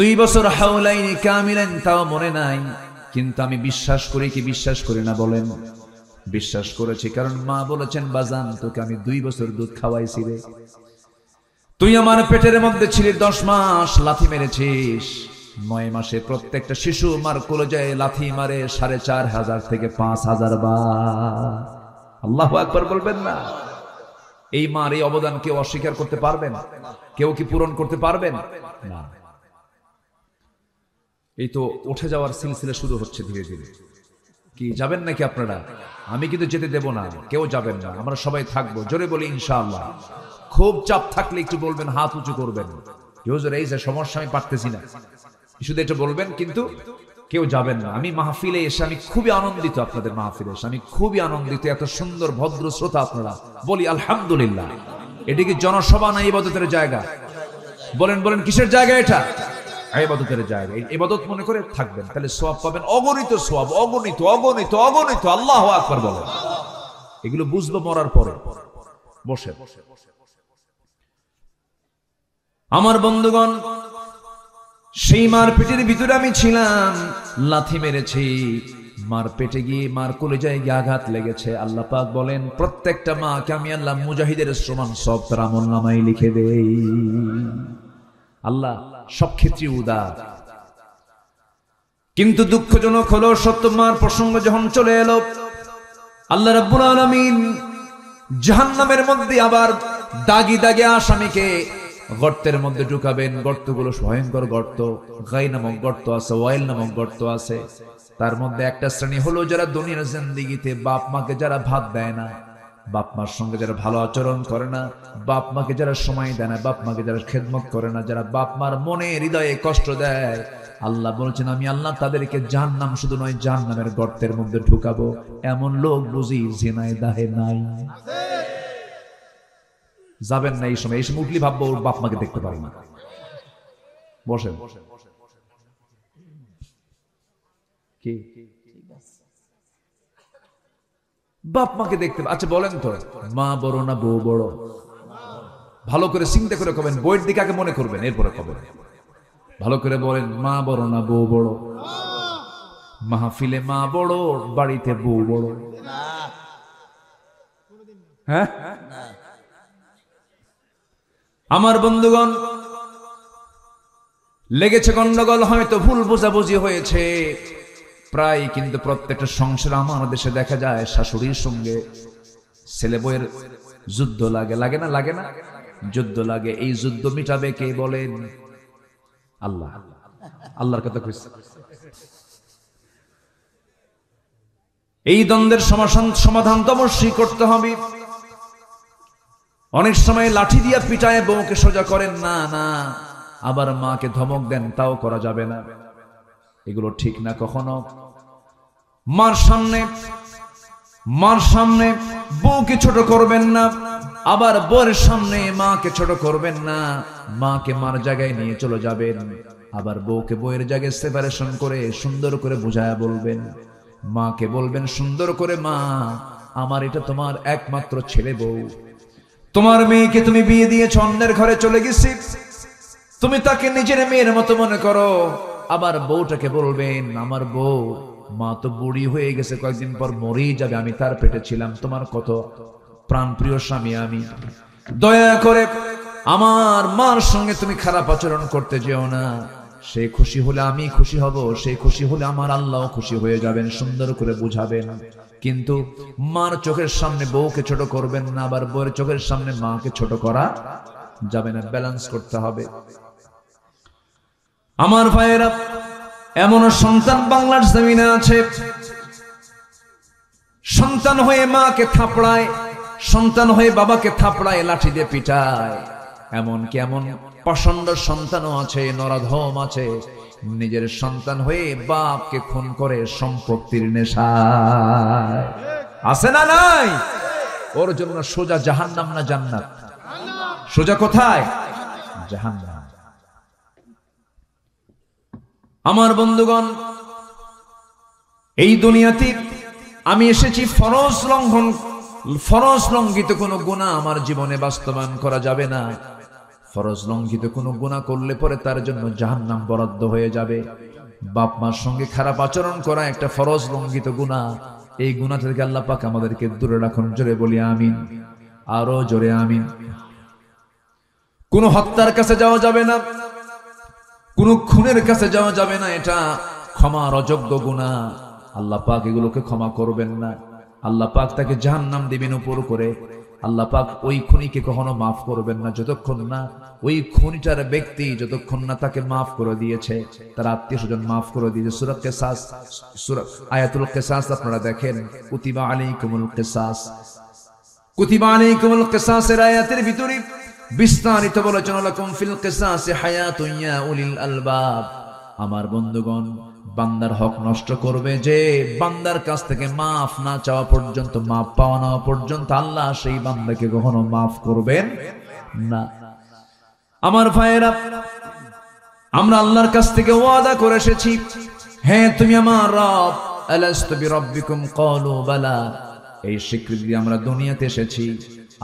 2 বছর, হাওলাইনি কামিলান, তাও মনে নাই। কিন্তু আমি বিশ্বাস করি কি বিশ্বাস করি না বলেন? বিশ্বাস করেছি, কারণ মা বলেছেন বাজান তোকে আমি 2 বছর দুধ খাওয়াইছি রে, তুই আমার পেটের মধ্যে ছিলি 10 মাস, লাথি মেরেছিস। 9 মাসে প্রত্যেকটা শিশু মার কলেজায় লাথি মারে 4,500 থেকে 5,000 বার। আল্লাহু আকবার বলবেন না? এই মার এই অবদান কেউ অস্বীকার করতে পারবেন? কেউ কি পূরণ করতে পারবেন? না। এই তো উঠে যাওয়ার সিলসিলা শুরু হচ্ছে ধীরে ধীরে। কি যাবেন নাকি আপনারা? আমি কিন্তু যেতে দেব না, কেউ যাবেন না, আমরা সবাই থাকবো। জোরে বলি ইনশাআল্লাহ। খুব চাপ থাকলে একটু বলবেন, হাত উঁচু করবেন, হুজুর এই যে সমস্যা আমি পারতেছি না, শুধু এটা বলবেন, কিন্তু কেউ যাবেন না। আমি মাহফিলে এসে আমি খুবই আনন্দিত, আপনাদের মাহফিলে এসে আমি খুবই আনন্দিত। এত সুন্দর ভদ্র শ্রোতা আপনারা, বলি আলহামদুলিল্লাহ। এটা কি জনসভা না ইবাদতের জায়গা? বলেন বলেন কিসের জায়গা? এটা ইবাদতের জায়গা। ইবাদত মনে করে থাকবেন, তাহলে সওয়াব পাবেন, অগণিত সওয়াব, অগণিত অগণিত অগণিত। আল্লাহু আকবার বলেন। এগুলো বুঝবো মরার পরে। বসে আমার বন্ধুগণ, সেই মার পেটের ভিতরে আমি ছিলাম, লাথি মেরেছি, মার পেটে গিয়ে মার কলেজায় গিয়ে আঘাত লেগেছে। আল্লাহ পাক বলেন প্রত্যেকটা মাকে আমি আল্লাহ মুজাহিদের সমান সব তার আমলনামায় লিখে দেই। আল্লাহ সব ক্ষেত্রে উদার। কিন্তু দুঃখজনক হলো সত্য, মার প্রসঙ্গ যখন চলে এলো, আল্লাহ রাব্বুল আলামিন জাহান্নামের মধ্যে আবার দাগি দাগে আসামিকে গর্তের মধ্যে ঢুকাবেন। গর্তগুলো ভয়ঙ্কর গর্ত, গাই নামক গর্ত আছে, ওয়াইল নামক গর্ত আছে। তার মধ্যে একটা শ্রেণী হলো যারা দুনিয়ার জিন্দেগিতে বাপ মাকে যারা ভাত দেয় না, বাপ মার সঙ্গে যারা ভালো আচরণ করে না, বাপ মাকে যারা সময় দেয় না, বাপ মাকে যারা খেদমত করে না, যারা বাপ মার মনে হৃদয়ে কষ্ট দেয়, আল্লাহ বলছেন আমি আল্লাহ তাদেরকে জাহান্নাম শুধু নয় জাহান্নামের গর্তের মধ্যে ঢুকাবো। এমন লোক বুঝি জিনায় দাহে নাই? যাবেন না এই সময়। এই সময় উঠলি ভাববো ওর বাপ মাকে দেখতে পারি না। বসেন। কি বাপ মাকে দেখতে, আচ্ছা বলেন তো মা বড় না বউ বড়? ভালো করে চিন্তা করে কবেন, বইয়ের দিকে আগে মনে করবেন, এরপরে কবেন। ভালো করে বলেন, মা বড় না বউ বড়? মাহফিলে মা বড়, বাড়িতে বউ বড়। হ্যাঁ, আমার বন্ধুগণ, লেগেছে গন্ডগোল, হয়তো ভুল বোঝাবুঝি হয়েছে প্রায়, কিন্তু প্রত্যেকটা সংসার আমার দেশে দেখা যায় শাশুড়ির সঙ্গে ছেলে বউয়ের যুদ্ধ লাগে। লাগে না? লাগে না? যুদ্ধ লাগে। এই যুদ্ধ মিটাবে কে বলেন? আল্লাহ। আল্লাহর কথা কইছে। এই দ্বন্দ্বের সমাধান তো অবশ্যই করতে হবে। অনেক সময় লাঠি দিয়া পিটায় বউকে সোজা করেন না, না, আবার মাকে ধমক দেন, তাও করা যাবে না। এগুলো ঠিক না। কখনো মার সামনে বউকে ছোট করবেন না, আবার বউয়ের সামনে মাকে ছোট করবেন না। মাকে মার জায়গায় নিয়ে চলে যাবেন, আবার বউকে বউয়ের জায়গায় সেপারেশন করে সুন্দর করে বুঝায়া বলবেন। মাকে বলবেন সুন্দর করে, মা আমার এটা তোমার একমাত্র ছেলে বউ, তোমার মেয়েকে তুমি বিয়ে দিয়েছ, অন্যের ঘরে চলে গেছি, তুমি তাকে নিজের মেয়ের মতো মনে করো। আবার বউটাকে বলবেন, আমার বউ, মা তো বুড়ি হয়ে গেছে, কয়েকদিন পর মরেই যাবে, আমি তার পেটে ছিলাম, তোমার কত প্রাণপ্রিয় স্বামী আমি, দয়া করে আমার মার সঙ্গে তুমি খারাপ আচরণ করতে যেও না। সে খুশি হলে আমি খুশি হব, সে খুশি হলে আমার আল্লাহ খুশি হয়ে যাবেন। সুন্দর করে বুঝাবেন, কিন্তু মার চোখের সামনে বউকে ছোট করবেন না, আবার বউয়ের চোখের সামনে মাকে ছোট করা যাবে না। ব্যালেন্স করতে হবে। আমার ভাইয়েরা, এমন সন্তান বাংলার জমিনে আছে, সন্তান হয়ে মাকে থাপড়ায়, সন্তান হয়ে বাবাকে থাপড়ায়, লাঠি দিয়ে পিটায়। এমনকি এমন প্রচন্ড সন্তানও আছে, নরাধম আছে, নিজের সন্তান হয়ে বাপকে খুন করে সম্পত্তির নেশায়। আছে না নাই? ওর জন্য সোজা জাহান্নাম না জান্নাত? সোজা কোথায়? জাহান্নাম। আমার বন্ধুগণ, এই দুনিয়াতে আমি এসেছি ফরজ লঙ্ঘিত কোনো গুনাহ আমার জীবনে বাস্তবায়ন করা যাবে না। ফরজ লঙ্ঘিত কোনো গুনাহ করলে পরে তার জন্য জাহান্নাম বরাদ্দ হয়ে যাবে। বাপ মার সঙ্গে খারাপ আচরণ করা একটা ফরজ লঙ্ঘিত গুনাহ। এই গুনাহ থেকে আল্লাহ পাক আমাদেরকে দূরে রাখুন। জোরে বলি আমিন, আরো জোরে আমিন। কোনো হত্যার কাছে যাওয়া যাবে না, কোন খুনের কাছে যাওয়া যাবে না, এটা ক্ষমার অযোগ্য গুনাহ। আল্লাহ পাক এগুলোকে ক্ষমা করবেন না। আল্লাহ পাক তাকে জাহান্নাম দিবেন উপর করে। আল্লাহ পাক ওই খুনিকে কখনো মাফ করবেন না যতক্ষণ না ওই খুনিটার ব্যক্তি, যতক্ষণ না তাকে মাফ করে দিয়েছে, তার আত্মীয় স্বজন মাফ করে দিয়েছে। সূরা কিসাস, সূরা আয়াতুল কিসাস আপনারা দেখেন, কুতিবা আলাইকুমুল কিসাস, কুতিবা আলাইকুমুল কিসাসের আয়াতের ভিতরে বিস্তারিত বলেছেন, লাকুম ফিল কিসাসি হায়াতুন ইয়া উলিল আলবাব। আমার বন্ধুগণ, বান্দার হক নষ্ট করবে যে বান্দার কাছ থেকে মাফ না চাওয়া পর্যন্ত, মাফ পাওয়া না পর্যন্ত আল্লাহ সেই বান্দাকে কখনো মাফ করবেন না। আমার ভাইয়েরা, আমরা আল্লাহর কাছ থেকে ওয়াদা করে এসেছি, হ্যাঁ তুমি আমার রব, আলাস্তু বিরাব্বিকুম ক্বালু বালা। এই স্বীকৃতি আমরা দুনিয়াতে এসেছি,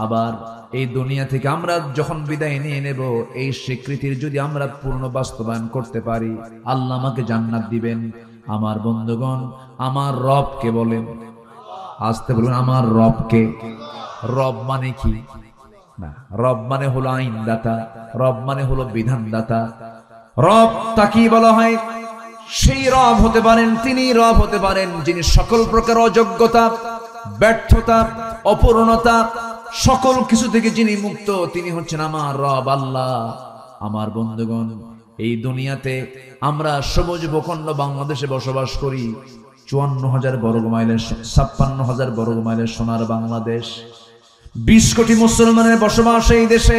আবার এই দুনিয়া থেকে আমরা যখন বিদায় নিয়ে নেব, এই স্বীকৃতির যদি আমরা পূর্ণ বাস্তবায়ন করতে পারি, আল্লাহ আমাকে জান্নাত দিবেন। আমার বন্ধুগণ, আমার রবকে বলেন, আসতে বলুন, আমার রবকে। রব মানে কি? না, রব মানে হলো আইনদাতা, রব মানে হলো বিধানদাতা। রব তাকে বলা হয়, সেই রব হতে পারেন, তিনি রব হতে পারেন যিনি সকল প্রকার অযোগ্যতা, ব্যর্থতা, অপূর্ণতা, সকল কিছু থেকে যিনি মুক্ত, তিনি হচ্ছেন আমার রব আল্লাহ। আমার বন্ধুগণ, এই দুনিয়াতে আমরা সবুজ ভূখণ্ড বাংলাদেশে বসবাস করি। 54,000 বর্গ মাইলের, 56,000 বর্গ মাইলের সোনার বাংলাদেশ। 20 কোটি মুসলমানের বসবাস এই দেশে।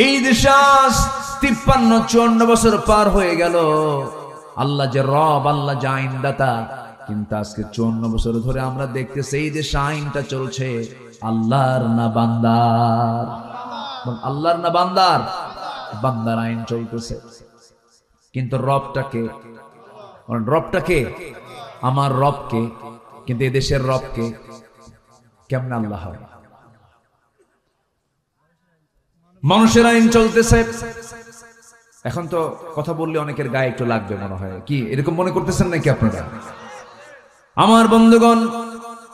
এই দেশে আজ 53-54 বছর পার হয়ে গেল। আল্লাহ যে রব, আল্লাহ যে আইনদাতা, কিন্তু আজকে 54 বছর ধরে আমরা দেখতেছি এই দেশে আইনটা চলছে আল্লাহর না বান্দার? আল্লাহর না বান্দার? বান্দার আইন চলতেছে। কিন্তু রবটাকে, রবটাকে, আমার রবকে, কিন্তু এদেশের রবকে, কেমন আল্লাহ হয়? মানুষের আইন চলতেছে। এখন তো কথা বললে অনেকের গায়ে একটু লাগবে মনে হয়, কি এরকম মনে করতেছেন নাকি আপনারা? আমার বন্ধুগণ,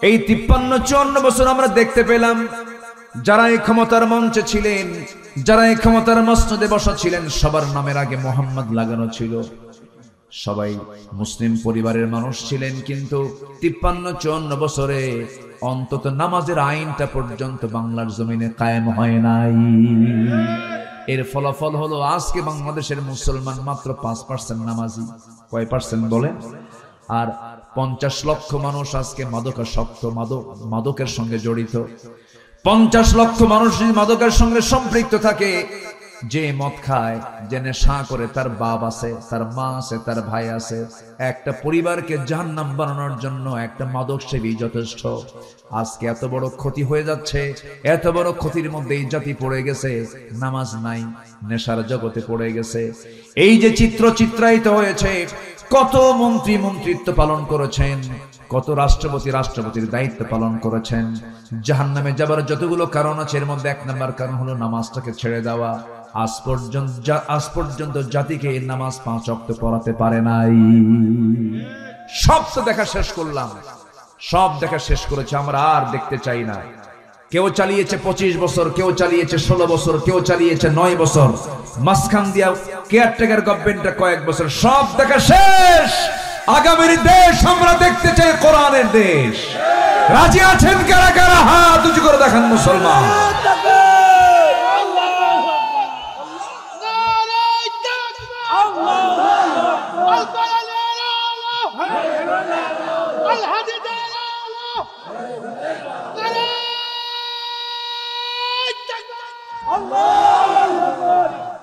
এই 53-54 বছর আমরা দেখতে পেলাম যারা এই ক্ষমতার মঞ্চে ছিলেন, যারা এই ক্ষমতার মসনদে বসা ছিলেন, সবার নামের আগে মোহাম্মদ লাগানো ছিল। সবাই মুসলিম পরিবারের মানুষ ছিলেন, কিন্তু 53-54 বছরে অন্তত নামাজের আইনটা পর্যন্ত বাংলার জমিনে কায়েম হয় নাই। এর ফলাফল হলো আজকে বাংলাদেশের মুসলমান মাত্র 5% নামাজি। কয় পার্সেন্ট বলেন? আর 50 লক্ষ মানুষ আজকে মাদকাসক্ত, মাদকের সঙ্গে জড়িত। 50 লক্ষ মানুষ মাদকের সঙ্গে সম্পৃক্ত থাকে। যে মদ খায়, যে নেশা করে, তার বাপ আছে, তার মা আছে, তার ভাই আছে। একটা পরিবারকে জাহান্নাম বানানোর জন্য একটা মাদক সেবী যথেষ্ট। আজকে এত বড় ক্ষতি হয়ে যাচ্ছে, এত বড় ক্ষতির মধ্যে এই জাতি পড়ে গেছে। নামাজ নাই, নেশার জগতে পড়ে গেছে। এই যে চিত্র চিত্রায়িত হয়েছে, কত মন্ত্রী মন্ত্রিত্ব পালন করেছেন, কত রাষ্ট্রপতির দায়িত্ব পালন করেছেন। জাহান্নামে যাবার যতগুলো কারণ আছে, এর মধ্যে 1 নম্বর কারণ হলো নামাজটাকে ছেড়ে দেওয়া। আজ পর্যন্ত জাতিকে এই নামাজ 5 ওয়াক্ত পড়াতে পারে নাই। সব তো দেখা শেষ করলাম, সব দেখা শেষ করেছে, আমরা আর দেখতে চাই না। কেউ চালিয়েছে 25 বছর, কেউ চালিয়েছে 16 বছর, কেউ চালিয়েছে 9 বছর, মাঝখান দিয়া কেয়ারটেকার গভর্নমেন্টটা কয়েক বছর। সব দেখা শেষ। আগামীর দেশ আমরা দেখতে চাই কোরআনের দেশ। রাজি আছেন কারা কারা? হাত উঁচু করে দেখান মুসলমান।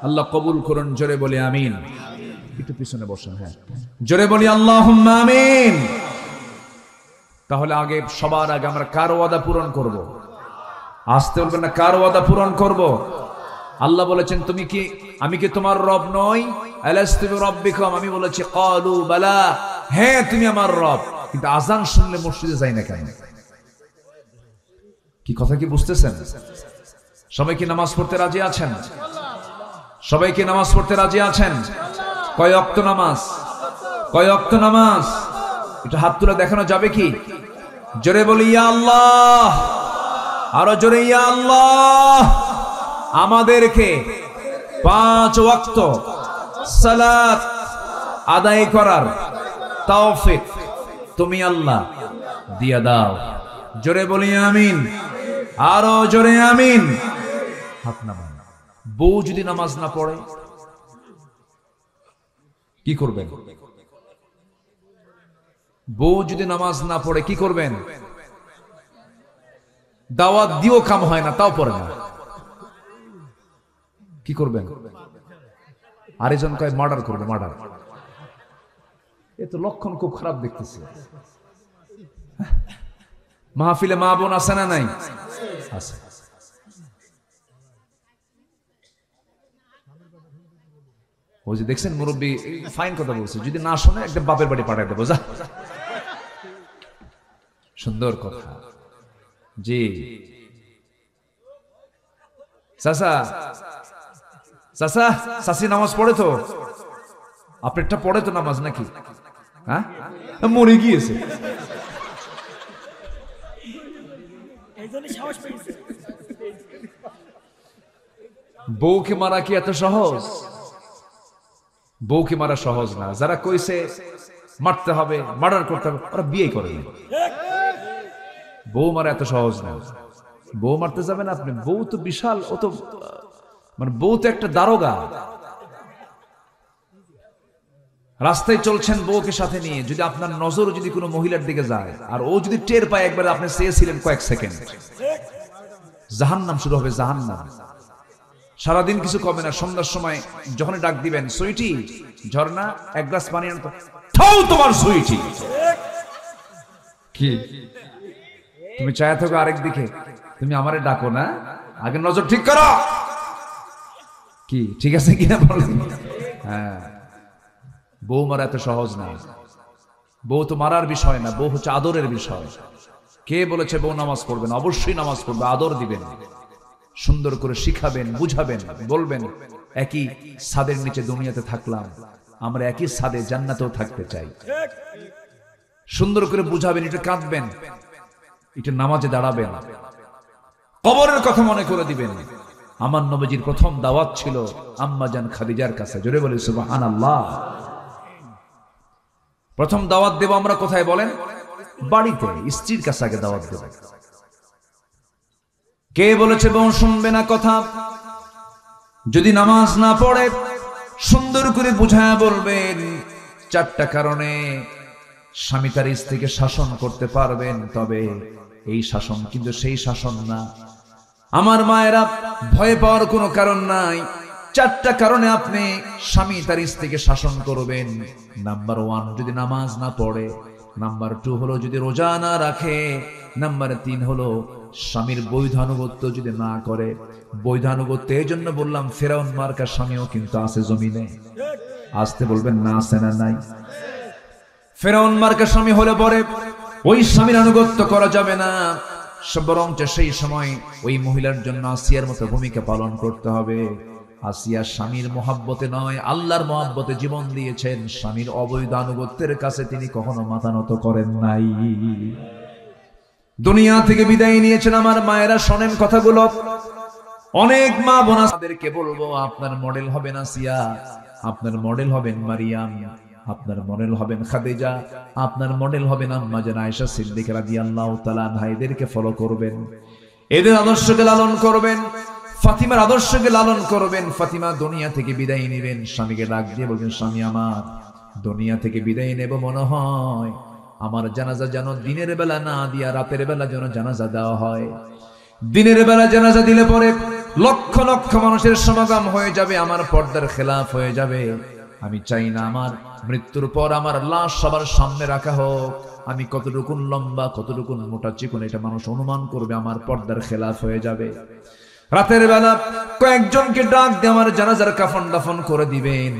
আল্লাহ কবুল করুন। জোরে বলি আমিন। একটু পিছনে বসেন। হ্যাঁ, জোরে বলি আল্লাহুম্মা আমিন। তাহলে আগে সবার আগে আমরা কার ওয়াদা পূরণ করব? আসতে বলবেন না, কার ওয়াদা পূরণ করব? আল্লাহ বলেছেন, তুমি কি, আমি কি তোমার রব নই? আলাস্তু বিরাব্বিকুম, আমি বলেছি ক্বালু বালা, হ্যাঁ তুমি আমার রব। কিন্তু আজান শুনলে মসজিদে যাই না কেন? কি কথা কি বুঝতেছেন? সবাই কি নামাজ পড়তে রাজি আছেন? সবাই কি নামাজ পড়তে রাজি আছেন? কয় ওয়াক্ত নামাজ? কয় ওয়াক্ত নামাজ? এটা হাত তুলে দেখানো যাবে কি? জোরে বলি ইয়া আল্লাহ, আরো জোরে ইয়া আল্লাহ। আমাদেরকে 5 ওয়াক্ত সালাত আদায় করার তৌফিক তুমি আল্লাহ দিয়া দাও। জোরে বলি আমিন, আরো জোরে আমিন। হাত নামান। বউ যদি নামাজ না পড়ে কি করবেন? বউ যদি নামাজ না পড়ে কি করবেন? দাওয়াত দিও কাম হয় না, তাও পড়ে না, কি করবেন? আরেকজন কয় মার্ডার করবে, মার্ডার। এ তো লক্ষণ খুব খারাপ দেখতেছে। মাহফিলে মা বোন আছে না নাই? আছে। ওই যে দেখছেন মুরব্বী ফাইন কথা বলছে, যদি না শোনে একটা বাপের বাড়ি পাঠায় দেবো, যা। সুন্দর কথা। জি চাচা, চাচা চাচি নামাজ পড়ে তো? আপনারটা পড়ে তো নামাজ নাকি? হ্যাঁ, মরে গিয়েছে। বউকে মারা কি এত সহজ? বউকে মারা সহজ না। যারা কইছে মারতে হবে, মার্ডার করতে হবে, ওরা বিয়ে করেনি। বউ মারা এত সহজ না। বউ মারতে যাবেন আপনি? বউ তো বিশাল, ও তো মানে বউ তো একটা দারোগা। রাস্তায় চলছেন বউকে সাথে নিয়ে, যদি আপনার নজর যদি কোনো মহিলার দিকে যায় আর ও যদি টের পায় একবার আপনি চেয়েছিলেন কয়েক সেকেন্ড, জাহান্নাম শুরু হবে, জাহান্নাম। সারাদিন কিছু কমে না। সন্ধ্যার সময় যখন ডাক দিবেন, সুইটি ঝর্ণা এক গ্লাস পানি আনতো, থাও তোমার সুইটি। কি তুমি চায়া থাকো আরেক দিকে, তুমি আমারে ডাকো না, আগে নজর ঠিক করো। কি ঠিক আছে কিনা বলেন? হ্যাঁ, বউ মারা এত সহজ না। বউ তো মারার বিষয় না, বউ হচ্ছে আদরের বিষয়। কে বলেছে বউ নামাজ পড়বে না? অবশ্যই নামাজ পড়বে, আদর দিবেন, সুন্দর করে শিখাবেন, বুঝাবেন, বলবেন একই ছাদের নিচে দুনিয়াতে থাকলাম, আমরা একই ছাদে জান্নাতেও থাকতে চাই। সুন্দর করে বুঝাবেন, একটু কাঁদবেন, একটু নামাজে দাঁড়াবেন, কবরের কথা মনে করে দিবেন। আমার নবীজির প্রথম দাওয়াত ছিল আম্মা জান খাদিজার কাছে। জোরে বলি সুবহানাল্লাহ। প্রথম দাওয়াত দেব আমরা কোথায় বলেন? বাড়িতে, স্ত্রীর কাছে আগে দাওয়াত দেব। কে বলেছে বউ শুনবে না কথা? যদি নামাজ না পড়ে সুন্দর করে বুঝায় বলবেন। 4টা কারণে স্বামী তার স্ত্রীকে শাসন করতে পারবেন, তবে এই শাসন কিন্তু সেই শাসন না। আমার মায়েরা, ভয় পাওয়ার কোনো কারণ নাই। 4টা কারণে আপনি স্বামী তার স্ত্রীকে শাসন করবেন। নাম্বার 1, যদি নামাজ না পড়ে। নাম্বার 2 হলো যদি রোজা না রাখে। নাম্বার 3 হলো স্বামীর বৈধানুগত্য যদি না করে। বৈধানুগত্য এই জন্য বললাম, ফেরাউন মার্কা স্বামীও কিন্তু আছে জমিনে। আসতে বলবেন না, আছে না নাই? ফেরাউন মার্কা স্বামী হলে পরে ওই স্বামীর আনুগত্য করা যাবে না, বরং সেই সময় ওই মহিলার জন্য আসিয়ার মতো ভূমিকা পালন করতে হবে। আসিয়া স্বামীর মহাব্বতে নয়, আল্লাহর মহাব্বতে জীবন দিয়েছেন। স্বামীর অবৈধ আনুগত্যের কাছে তিনি কখনো মাথা নত করেন নাই। দুনিয়া থেকে বিদায় নিয়েছেন। আমার মায়েরা শোনেন কথাগুলো। অনেক মা বোনাদেরকে বলবো, আপনার মডেল হবেন আসিয়া, আপনার মডেল হবেন মারিয়াম, আপনার মডেল হবেন খাদিজা, আপনার মডেল হবেন আম্মা জান আয়েশা সিদ্দিকা রাদিয়াল্লাহু তাআলা আনহা। এদেরকে ফলো করবেন, এদের আদর্শকে লালন করবেন, ফাতিমার আদর্শকে লালন করবেন। ফাতিমা দুনিয়া থেকে বিদায় নেবেন, স্বামীকে ডাক দিয়ে বলবেন, স্বামী আমার দুনিয়া থেকে বিদায় নেব, মনে হয় আমার জানাজা যেন দিনের বেলা না দিয়া রাতের বেলা যেন জানাজা দেওয়া হয়। দিনের বেলা জানাজা দিলে পরে লক্ষ লক্ষ মানুষের সমাগম হয়ে যাবে, আমার পর্দার খেলাফ হয়ে যাবে। আমি চাই না আমার মৃত্যুর পর আমার লাশ সবার সামনে রাখা হোক। আমি কতটুকু লম্বা, কতটুকু মোটা চিকন, এটা মানুষ অনুমান করবে, আমার পর্দার খেলাফ হয়ে যাবে। রাতের বেলা কয়েকজনকে ডাক দিয়ে আমার জানাজার কাফন দাফন করে দিবেন।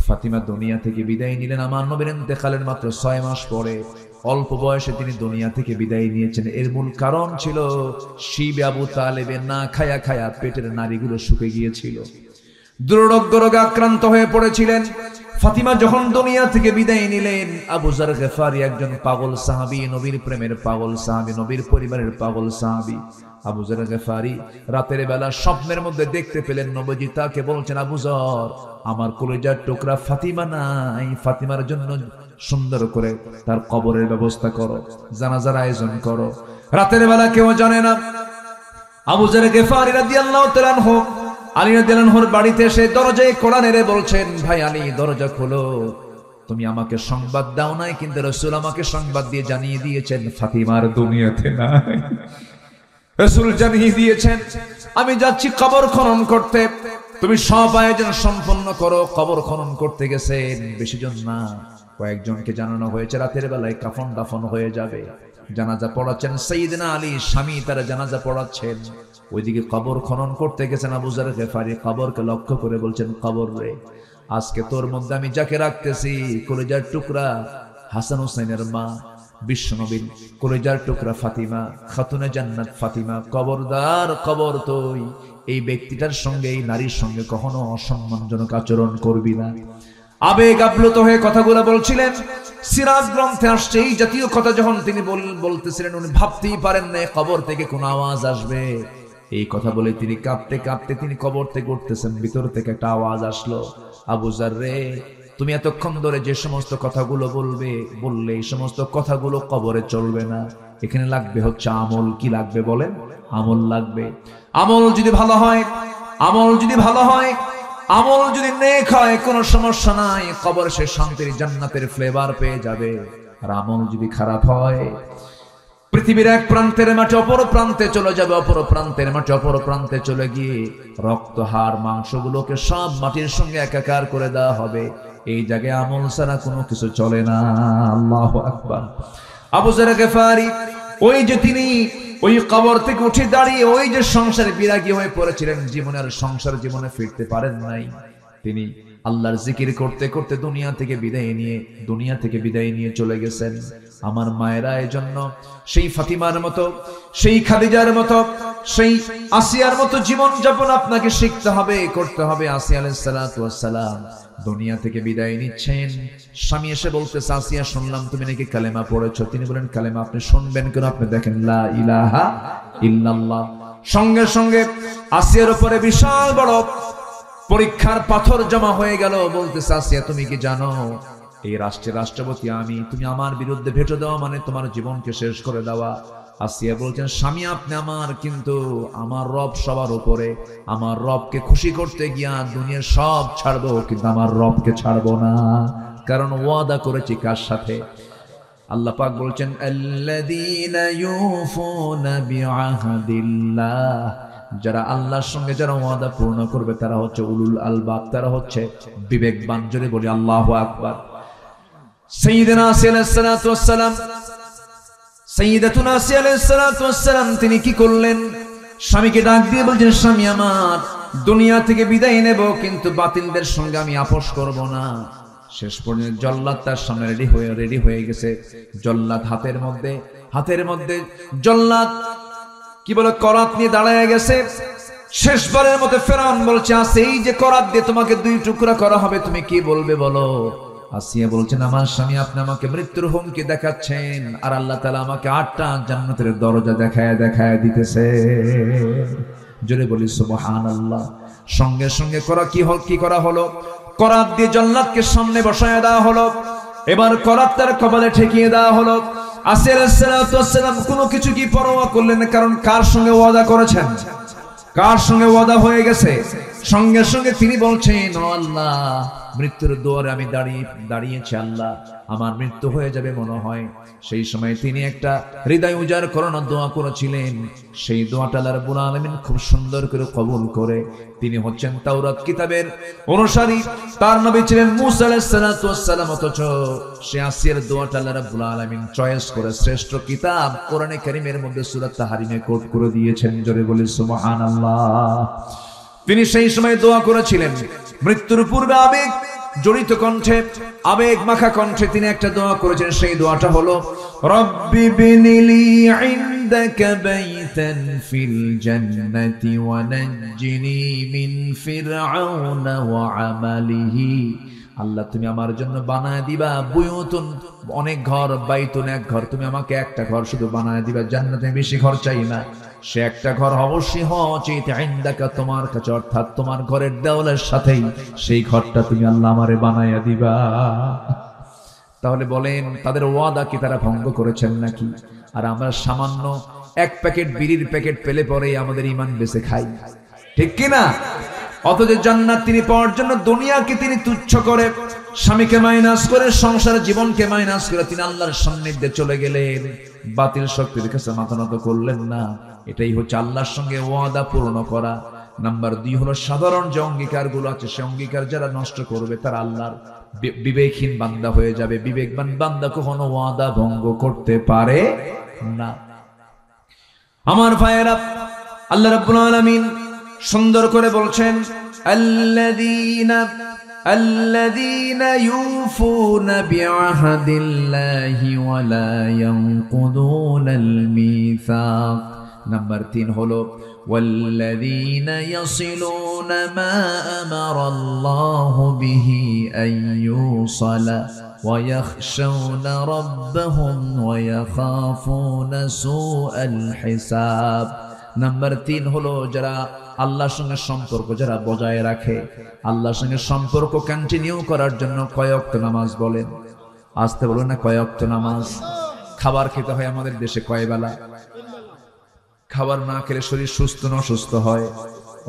ফাতিমা দুনিয়া থেকে বিদায় নিলেন আমার নবীর ইন্তেকালের মাত্র 6 মাস পরে। অল্প বয়সে তিনি দুনিয়া থেকে বিদায় নিয়েছেন। এর মূল কারণ ছিল শিবে আবু তালেবের না খায়া খায়া পেটের নাড়িগুলো শুকে গিয়েছিল, দুরারোগ্য রোগে আক্রান্ত হয়ে পড়েছিলেন। ফাতিমা যখন দুনিয়া থেকে বিদায় নিলেন, আবু যার গিফারি একজন পাগল সাহাবী, নবীর প্রেমের পাগল সাহাবী, নবীর পরিবারের পাগল সাহাবী। আবু যার গিফারি রাতের বেলা স্বপ্নের মধ্যে দেখতে পেলেন নবীজি তাকে বলছেন, আবু যার, আমার কলিজার টুকরা ফাতিমা নাই, ফাতিমার জন্য সুন্দর করে তার কবরের ব্যবস্থা করো, জানাজার আয়োজন করো। রাতের বেলা কেউ জানে না। আবু যার গিফারি রাদিয়াল্লাহু তাআলা আনহু আলী রাদিয়াল্লাহু আনহুর বাড়িতে এসে দরজায় কড়া নেড়ে বলছেন, ভাই আলী দরজা খোলো, তুমি আমাকে সংবাদ দাও নাই, কিন্তু রাসূল আমাকে সংবাদ দিয়ে জানিয়ে দিয়েছেন ফাতিমার দুনিয়াতে নাই। রাসূল জানিয়ে দিয়েছেন আমি যাচ্ছি কবর খনন করতে, তুমি সব আয়োজন সম্পন্ন করো। কবর খনন করতে গেছেন বেশি জন না, কয়েকজনকে জানানো হয়েছে রাতের বেলায় কাফন দাফন হয়ে যাবে। জানাজা পড়াচ্ছেন সাইয়েদনা আলী, স্বামী তারা জানাজা পড়াচ্ছেন। ওইদিকে কবর খনন করতে গেছেন আবু যার গিফারি, কবরকে লক্ষ্য করে বলছেন, কবর রে, আজকে তোর মধ্যে আমি যাকে রাখতেছি কলিজার টুকরা হাসান হোসেনের মা, বিশ্বনবীর কলিজার টুকরা ফাতিমা, খাতুনে জান্নাত ফাতিমা, কবরদার কবর তুই এই ব্যক্তিটার সঙ্গে, এই নারীর সঙ্গে কখনো অসম্মানজনক আচরণ করবি না। আবেগ আপ্লুত হয়ে কথাগুলো বলছিলেন। সিরাজ গ্রন্থে আসছে এই জাতীয় কথা যখন তিনি বলতেছিলেন, উনি ভাবতেই পারেন না কবর থেকে কোন আওয়াজ আসবে। এই কথা বলে তিনি কাঁপতে কাঁপতে তিনি কবর থেকে উঠতেছেন, ভিতর থেকে একটা আওয়াজ আসলো, আবু যার রে, তুমি এতক্ষণ ধরে যে সমস্ত কথাগুলো বললে এই সমস্ত কথাগুলো কবরে চলবে না, এখানে লাগবে হচ্ছে আমল। কি লাগবে বলেন? আমল লাগবে। আমল যদি ভালো হয়, আমল যদি ভালো হয়, আমল যদি নেক হয়, কোনো সমস্যা নাই, কবর সে শান্তির জান্নাতের ফ্লেভার পেয়ে যাবে। আর আমল যদি খারাপ হয়, পৃথিবীর এক প্রান্তের মাঠে অপর প্রান্তে চলে যাবে, অপর প্রান্তের মাঠে অপর প্রান্তে চলে গিয়ে রক্ত হাড় মাংসগুলোকে সব মাটির সঙ্গে একাকার করে দেওয়া হবে। এই জায়গায় আমল ছাড়া কোনো কিছু চলে না। আল্লাহু আকবার। আবু যার গিফারি ওই যে তিনি ওই কবর থেকে উঠে দাঁড়িয়ে ওই যে সংসারে বিরাগী হয়ে পড়েছিলেন, জীবনের সংসার জীবনে ফিরতে পারেন নাই, তিনি আল্লাহর জিকির করতে করতে দুনিয়া থেকে বিদায় নিয়ে চলে গেছেন। আমার মায়েরা এজন্য সেই ফাতিমার মতো, সেই খাদিজার মতো, সেই আসিয়ার মতো জীবন যাপন আপনাকে শিখতে হবে, করতে হবে। আসিয়া আলাইহিস সালাতু ওয়াস সালাম দুনিয়া থেকে বিদায় নিচ্ছেন, স্বামী এসে বলতেছে, আসিয়া শুনলাম তুমি নাকি কালেমা পড়েছো। তিনি বলেন, কালেমা আপনি শুনবেন কেন? আপনি দেখেন লা ইলাহা ইল্লাল্লাহ। সঙ্গে সঙ্গে আসিয়ার উপরে বিশাল বড় পরীক্ষার পাথর জমা হয়ে গেল। বলতেছে, আসিয়া তুমি কি জানো এই রাষ্ট্রের রাষ্ট্রপতি আমি, তুমি আমার বিরুদ্ধে ভেটো দেওয়া মানে তোমার জীবনকে শেষ করে দেওয়া। আসিয়া বলছেন, স্বামী আপনি আমার, কিন্তু আমার রব সবার উপরে, আমার রবকে খুশি করতে গিয়া দুনিয়ার সব ছাড়বো, কিন্তু আমার রবকে ছাড়বো না, কারণ ওয়াদা করেছি কার সাথে? আল্লাহ পাক বলছেন, আল্লাযীনা ইউফুনা বিআহদিল্লাহ, যারা আল্লাহর সঙ্গে যারা ওয়াদা পূর্ণ করবে তারা হচ্ছে উলুল আলবাব, তারা হচ্ছে বিবেকবান। জোরে বলি আল্লাহু আকবার। সাইয়্যিদুনা আসিয়া আলাইহিস সালাতু ওয়াস সালাম, সাইয়্যিদাতুনা আসিয়া আলাইহিস সালাতু ওয়াস সালাম তিনি কি করলেন? স্বামীকে ডাক দিয়ে বলছেন, স্বামী আমার, দুনিয়া থেকে বিদায় নেব, কিন্তু বাতিলদের সঙ্গে আমি আপোষ করব না। শেষ পর্যন্ত জল্লাদ তার সামনে রেডি হয়ে গেছে। জল্লাদ হাতের মধ্যে জল্লাদ কি বলে করাত নিয়ে দাঁড়ায় গেছে। শেষবারের মতো ফেরাউন বলছে, এই যে করাত দিয়ে তোমাকে 2 টুকরা করা হবে, তুমি কি বলবে বলো? আসিয়া বলছেন, আমার স্বামী আপনি আমাকে মৃত্যুর হুমকি দেখাচ্ছেন, আর আল্লাহ তাআলা আমাকে 8টা জান্নাতের দরজা দেখায় দিতেছে। জোরে বলি সুবহানাল্লাহ। সঙ্গে সঙ্গে কি করা হলো? করাত দিয়ে জল্লাদকে সামনে বসায় দেওয়া হলো। এবার করাত তার কপালে ঠেকিয়ে দেওয়া হলো। আসিয়া আলাইহিস সালাতু ওয়াস সালাম কোনো কিছু কি পরোয়া করলেন না, কারণ কার সঙ্গে ওয়াদা করেছেন, কার সঙ্গে ওয়াদা হয়ে গেছে। সঙ্গে সঙ্গে তিনি বলছেন, ও আল্লাহ, মৃত্যুর দুয়ারে আমি দাঁড়িয়েছি, আল্লাহ আমার মৃত্যু হয়ে যাবে মনে হয়। সেই সময় তিনি একটা হৃদয় উজাড় করানোর দোয়া করেছিলেন। সেই দোয়াটা আল্লাহ রাব্বুল আলামিন খুব সুন্দর করে কবুল করে, তিনি হচ্ছেন তাওরাত কিতাবের অনুসারী, তার নবী ছিলেন মূসা আলাইহিস সালাতু ওয়াস সালাম, অথচ সে আসিয়ার দোয়াটা আল্লাহ রাব্বুল আলামিন চয়েস করে শ্রেষ্ঠ কিতাব কোরআনে কারীমের মধ্যে সূরা তাহরিমে কোট করে দিয়েছেন। জোরে বলি সুবহানাল্লাহ। তিনি সেই সময় দোয়া করেছিলেন, মৃত্যুর পূর্বে আবেগ জড়িত কণ্ঠে, আবেগ মাখা কণ্ঠে তিনি একটা দোয়া করেছেন। সেই দোয়াটা হলো, রব্বি বিনিলি ইনদাকা বাইতান ফিল জান্নাতি ওয়া নাজ্জিনি মিন ফিরআউনা ওয়া আমালিহি। আল্লাহ তুমি আমার জন্য বানায় দিবা বুয়ুতুন, অনেক ঘর, বাইতুন এক ঘর, তুমি আমাকে একটা ঘর শুধু বানায় দিবা, জান্নাতে বেশি ঘর চাই না। সে একটা ঘর অবশ্যই হওয়া উচিত ইনদাকা, তোমার কাছে, অর্থাৎ তোমার ঘরের দেওয়ালের সাথেই সেই ঘরটা তুমি আল্লাহ আমারে বানাইয়া দিবা। তাহলে বলেন, তাদের ওয়াদা কি তারা ভঙ্গ করেছেন নাকি? আর আমরা সামান্য 1 প্যাকেট বিড়ির প্যাকেট পেলে পরে আমাদের ঈমান বেঁচে খাই, ঠিক কি না? অথচ জান্নাত তিনি পাওয়ার জন্য দুনিয়াকে তিনি তুচ্ছ করে, স্বামীকে মাইনাস করে, সংসার জীবনকে মাইনাস করে তিনি আল্লাহর সান্নিধ্যে চলে গেলেন। বাতিল শক্তির কাছে মাথা নত করলেন না। এটাই হচ্ছে আল্লাহর সঙ্গে ওয়াদা পূর্ণ করা। নাম্বার 2 হলো সাধারণ যে অঙ্গীকারগুলো আছে, সে অঙ্গীকার যারা নষ্ট করবে তারা আল্লাহর বিবেকহীন বান্দা হয়ে যাবে। বিবেকবান বান্দা কখনো ওয়াদা ভঙ্গ করতে পারে না। আমার ভাইয়েরা, আল্লাহ রাব্বুল আলামিন সুন্দর করে বলছেন, আল্লাযীনা ইউফুনা বিআহদিল্লাহি ওয়া লা ইয়ানকুদুনাল মিসাক। নাম্বার 3 হলো, ওয়াল্লাযীনা ইয়াসিলুনা মা আমারাল্লাহু বিহি আইয়ুসালা ওয়া ইয়াখশাউনা রাব্বাহুম ওয়া ইয়াখাফুনা সুআল হিসাব। নাম্বার 3 হলো, যারা আল্লাহর সঙ্গে সম্পর্ক যারা বজায় রাখে, আল্লাহর সঙ্গে সম্পর্ক কন্টিনিউ করার জন্য কয় ওয়াক্ত নামাজ বলেন? আসতে বলুন না, কয় ওয়াক্ত নামাজ? খাবার খেতে হয় আমাদের দেশে কয় বেলা? খাবার না খেলে শরীর সুস্থ না অসুস্থ হয়?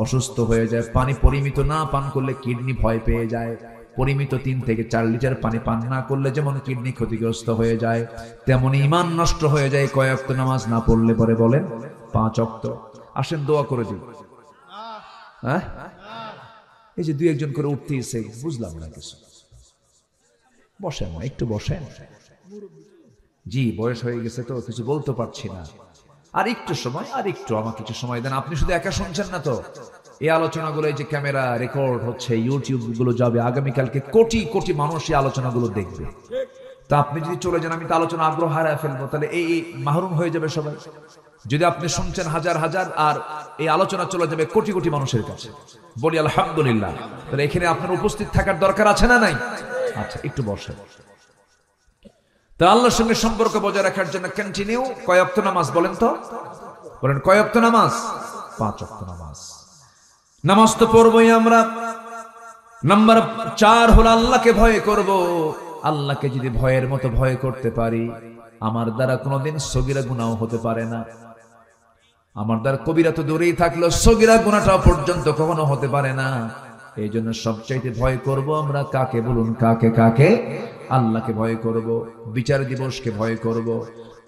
অসুস্থ হয়ে যায়। পানি পরিমিত না পান করলে কিডনি ভয় পেয়ে যায়। পরিমিত 3 থেকে 4 লিটার পানি পান না করলে যেমন কিডনি ক্ষতিগ্রস্ত হয়ে যায়, তেমনি ঈমান নষ্ট হয়ে যায় কয় ওয়াক্ত নামাজ না পড়লে পরে? বলেন 5 ওয়াক্ত। আসেন দোয়া করে দিই। হ্যাঁ, এই যে 2-1 করে উঠতেছে, বুঝলাম না কিছু। বসেন না, একটু বসেন। জি, বয়স হয়ে গেছে তো কিছু বলতে পারছি না। আর একটু সময়, আর একটু আমাকে কিছু সময় দেন। আপনি শুধু একা শুনছেন না তো, এই আলোচনাগুলো, এই যে ক্যামেরা রেকর্ড হচ্ছে, ইউটিউব গুলো যাবে, আগামীকালকে কোটি কোটি মানুষ এই আলোচনাগুলো দেখবে। তা আপনি যদি চলে যান আমি তো আলোচনা আগ্রহ হারায় ফেলবো, তাহলে এই মাহরুম হয়ে যাবে সবাই। যদি আপনি শুনছেন হাজার হাজার, আর এই আলোচনা চলে যাবে কোটি কোটি মানুষের কাছে। বলি আলহামদুলিল্লাহ। তাহলে এখানে আপনার উপস্থিত থাকার দরকার আছে না নাই? আচ্ছা, একটু বসে। তা আল্লাহর সঙ্গে সম্পর্ক বজায় রাখার জন্য কন্টিনিউ কয় ওয়াক্ত নামাজ বলেন তো? বলেন কয় ওয়াক্ত নামাজ? 5 ওয়াক্ত নামাজ। নামাজ তো পড়বই আমরা। নাম্বার 4 হলো আল্লাহকে ভয় করব। আল্লাহকে যদি ভয়ের মতো ভয় করতে পারি, আমার দ্বারা কোনোদিন সগীরা গুনাহ হতে পারে না। আমার দ্বারা কবিরা তো দূরেই থাকলো, সগীরা গুনাহটা পর্যন্ত কখনো হতে পারে না। এই জন্য সবচাইতে ভয় করব আমরা কাকে বলুন? কাকে? কাকে? আল্লাহকে ভয় করব, বিচার দিবসকে ভয় করব।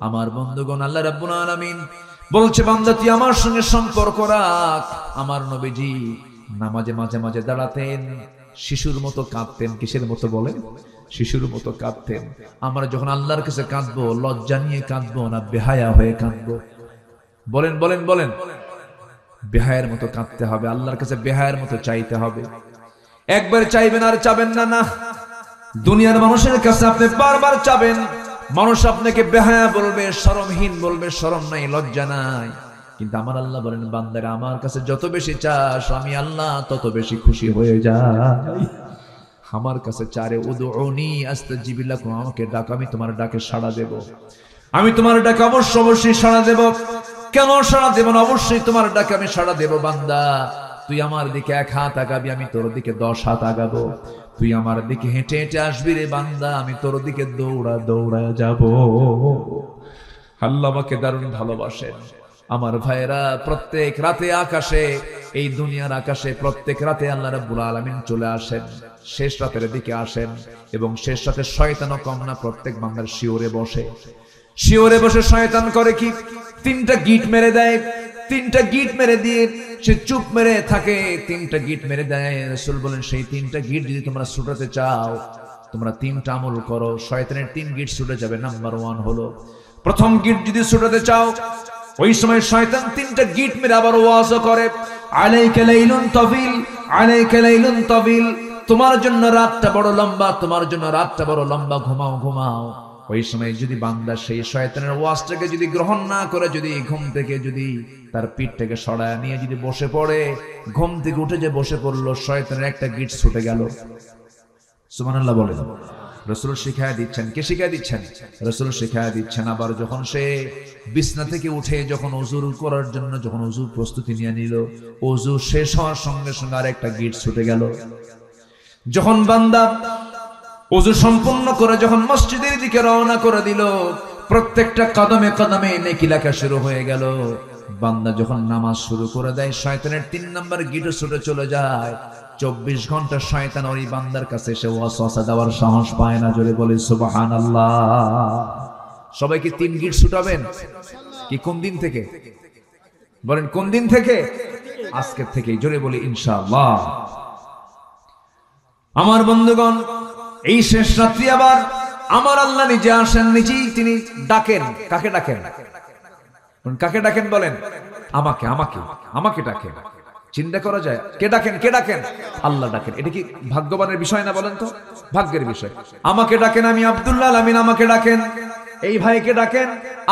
আমার বন্ধুগণ, আল্লাহ রাব্বুল আলামিন বলছে, বান্দা তুই আমার সঙ্গে সম্পর্ক রাখ। আমার নবীজি নামাজে মাঝে মাঝে দাঁড়াতেন, শিশুর মতো কাঁদতেন। কিসের মতো বলেন? শিশুর মতো কাঁদতেন। আমরা যখন আল্লাহর কাছে কাঁদবো, লজ্জা নিয়ে কাঁদবো না বেহায়া হয়ে কাঁদবো? বলেন বলেন বলেন। বেহায়ের মতো কাঁদতে হবে, আল্লাহর কাছে বেহায়ের মতো চাইতে হবে। একবার চাইবেন আর চাবেন না। না, দুনিয়ার মানুষের কাছে আপনি বারবার চাবেন, মানুষ আপনাকে বেহায়া বলবে, শরমহীন বলবে, শরম নাই, লজ্জা নাই। কিন্তু আমার আল্লাহ বলেন, বান্দারা আমার কাছে যত বেশি চাস, আমি আল্লাহ তত বেশি খুশি হয়ে যাই। আমার কাছে চারে উদউনি আস্তাজিব লাকুম, আমাকে ডাক, আমি তোমার ডাকে সাড়া দেব। আমি তোমার ডাকে অবশ্যই সাড়া দেব। কেন সাড়া দেব না? অবশ্যই তোমার ডাকে আমি সাড়া দেব। বান্দা তুই আমার দিকে 1 হাত আগাবি, আমি তোর দিকে 10 হাত আগাবো। তুই আমার দিকে হেঁটে হেঁটে আসবি রে বান্দা, আমি তোর দিকে দৌড়া দৌড়া যাব। আল্লাহ আমাকে দারুণ ভালোবাসেন। আমার ভাইরা, প্রত্যেক রাতে আকাশে, এই দুনিয়ার আকাশে প্রত্যেক রাতে আল্লাহ রাব্বুল আলামিন চলে আসেন, শেষ রাতের দিকে আসেন। এবং শেষ রাতে শয়তানও কম না, প্রত্যেক বান্দার শিওরে বসে। শিওরে বসে শয়তান করে কি? 3টা গিট মেরে দেয়। 3টা গিট মেরে দিয়ে সে চুপ মেরে থাকে। 3টা গিট মেরে দেয়। রাসূল বলেন, সেই 3টা গিট যদি তোমরা ছুটাতে চাও, তোমরা 3টা আমল করো, শয়তানের 3 গিট ছুটে যাবে। নাম্বার 1 হলো, প্রথম গিট যদি ছুটাতে চাও, ওই সময় শয়তান 3টা গিট মেরে আবার ওয়াজ করে, আলাইকা লাইলুন তাবিল, আলাইকা লাইলুন তাবিল, তোমার জন্য রাতটা বড় লম্বা, তোমার জন্য রাতটা বড় লম্বা, ঘুমাও ঘুমাও। ওই সময় যদি বান্দা সেই শয়তানের ওয়াজটাকে যদি গ্রহণ না করে, যদি ঘুম থেকে যদি তার পিঠটাকে সরায় নিয়ে যদি বসে পড়ে, ঘুম থেকে উঠে যে বসে পড়লো, শয়তানের একটা গিট ছুটে গেল। সুবহানাল্লাহ বলেন। রাসূল শিখায়া দিচ্ছেন। কে শিখায়া দিচ্ছেন? রাসূল শিখায়া দিচ্ছেন। আবার যখন সে বিছনা থেকে উঠে যখন ওযু করার জন্য যখন ওযু প্রস্তুতি নিয়ে নিল, ওযু শেষ হওয়ার সঙ্গে সঙ্গে আরেকটা গিট ছুটে গেল। যখন বান্দা ওযু সম্পূর্ণ করে যখন মসজিদের দিকে রওনা করে দিল, প্রত্যেকটা কদমে কদমে নেকি লেখা শুরু হয়ে গেল। বান্দা যখন নামাজ শুরু করে দেয়, শয়তানের 3 নাম্বার গিট ছুটে চলে যায়। 24 ঘন্টা শয়তান ওই বান্দার কাছে এসে ওয়াসওয়াসা দেওয়ার সাহস পায় না। জোরে বলে সুবহানাল্লাহ। সবাইকে 3 গিট ছুটাবেন কি? কোন দিন থেকে বলেন? কোন দিন থেকে? আজকের থেকে। জোরে বলি ইনশাআল্লাহ। আমার বন্ধুগণ, এই শেষ রাত্রি আবার আমার আল্লাহ নিজে আসেন, নিজেই তিনি ডাকেন। কাকে ডাকেন? কাকে ডাকেন বলেন? আমাকে, আমাকে, আমাকে ডাকেন। চিন্তা করা যায়, কে ডাকেন? কে ডাকেন? আল্লাহ ডাকেন। এটা কি ভাগ্যবানের বিষয় না? বলেন তো, ভাগ্যের বিষয়। আমাকে ডাকেন, আমি আব্দুল্লাহ আমিন, আমাকে ডাকেন। এই ভাইকে ডাকেন,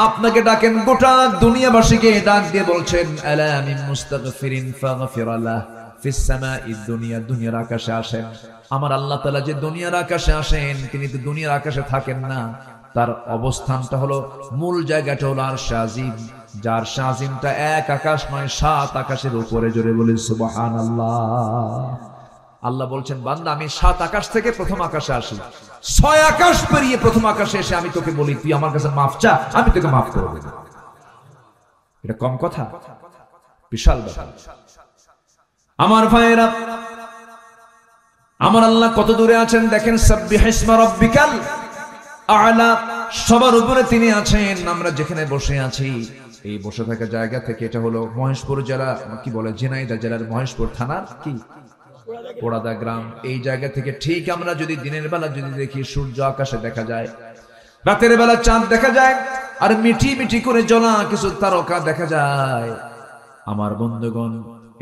আপনাকে ডাকেন, গোটা দুনিয়াবাসীকে ডাক দিয়ে বলছেন, আলা মিন মুস্তাগফিরিন ফাগফিরালাহ ফিস সামাঈদ দুনিয়া। দুনিয়ার আকাশে আসেন। আমার আল্লাহ তাআলা যে দুনিয়ার আকাশে আসেন, তিনি তো দুনিয়ার আকাশে থাকেন না। তার অবস্থানটা হলো, মূল জায়গাটা হলো আরশে আজিম। যার শাজিমটা 1 আকাশ নয়, 7 আকাশের উপরে। জোরে বলি সুবহানাল্লাহ। আল্লাহ বলছেন, বান্দা আমি 7 আকাশ থেকে প্রথম আকাশে আসি, 6 আকাশ পেরিয়ে প্রথম আকাশে এসে আমি তোকে বলি, তুই আমার কাছে মাফ চা, আমি তোকে মাফ করে দেব। এটা কম কথা? বিশাল ব্যাপার। আমার ভাইয়েরা, আমার আল্লাহ কত দূরে আছেন দেখেন। সাব্বিহিসমা রাব্বিকাল আ'লা, সবার উপরে তিনি আছেন। আমরা যেখানে বসে আছি, এই বসে থাকা জায়গা থেকে, এটা হলো মহেশপুর জেলা, কি বলে, ঝিনাইদহ জেলার মহেশপুর থানার কি পোড়াদা গ্রাম। এই জায়গা থেকে ঠিক আমরা যদি দিনের বেলা যদি দেখি, সূর্য আকাশে দেখা যায়, রাতের বেলা চাঁদ দেখা যায়, আর মিটি মিটি করে জ্বলা কিছু তারকা দেখা যায়। আমার বন্ধুগণ,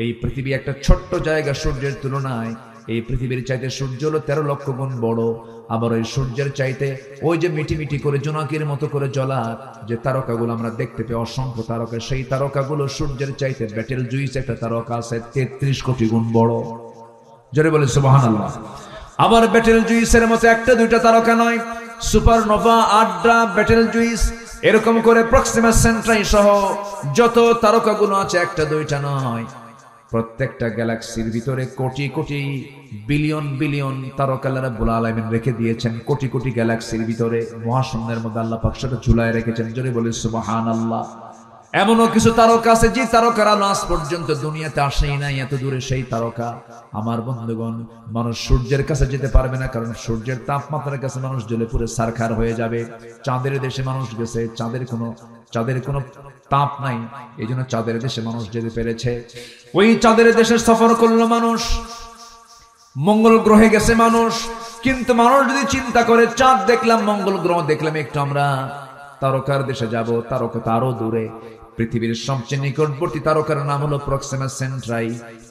এই পৃথিবী একটা ছোট্ট জায়গা সূর্যের তুলনায়। এই পৃথিবীর চাইতে সূর্য হলো 13 লক্ষ গুণ বড়। আবার ওই সূর্যের চাইতে ওই যে মিটি মিটি করে জোনাকির মতো করে জ্বলা যে তারকাগুলো আমরা দেখতে পাই, অসংখ্য তারকা, সেই তারকাগুলো সূর্যের চাইতে বেটেল জুইস একটা তারকা আছে 33 কোটি গুণ বড়। জোরে বলে সুবহানাল্লাহ। আবার বেটেল জুইসের মতো একটা দুইটা তারকা নয়, সুপারনোভা, আড্রা, বেটেল জুইস, এরকম করে প্রক্সিমা সেন্ট্রাই সহ যত তারকাগুলো আছে একটা দুইটা নয়, প্রত্যেকটা গ্যালাক্সির ভিতরে কোটি কোটি বিলিয়ন বিলিয়ন তারকা রাব্বুল আলামিন রেখে দিয়েছেন। কোটি কোটি গ্যালাক্সির ভিতরে মহাশূন্যের মধ্যে আল্লাহ পাক সেটা ঝুলায় রেখেছেন। জোরে বলে সুবহানাল্লাহ। এমনও কিছু তারকা আছে যে তারকার আলো আজ পর্যন্ত দুনিয়াতে আসেই নাই, এত দূরে সেই তারকা। আমার বন্ধুগণ, মানুষ সূর্যের কাছে যেতে পারবে না, কারণ সূর্যের তাপমাত্রার কাছে মানুষ জ্বলে পুড়ে ছারখার হয়ে যাবে। চাঁদের দেশে মানুষ গেছে, চাঁদের কোনো তাপ নাই, এই জন্য চাঁদের দেশে মানুষ যেতে পেরেছে। ওই চাঁদের দেশে সফর করলো মানুষ, মঙ্গল গ্রহে গেছে মানুষ। কিন্তু মানুষ যদি চিন্তা করে চাঁদ দেখলাম, মঙ্গল গ্রহ দেখলাম, একটু আমরা তারকার দেশে যাব, তারকা তো আরো দূরে। পৃথিবীর সবচেয়ে নিকটবর্তী তারকার নাম হলো প্রক্সিমা সেন্ট্রাই।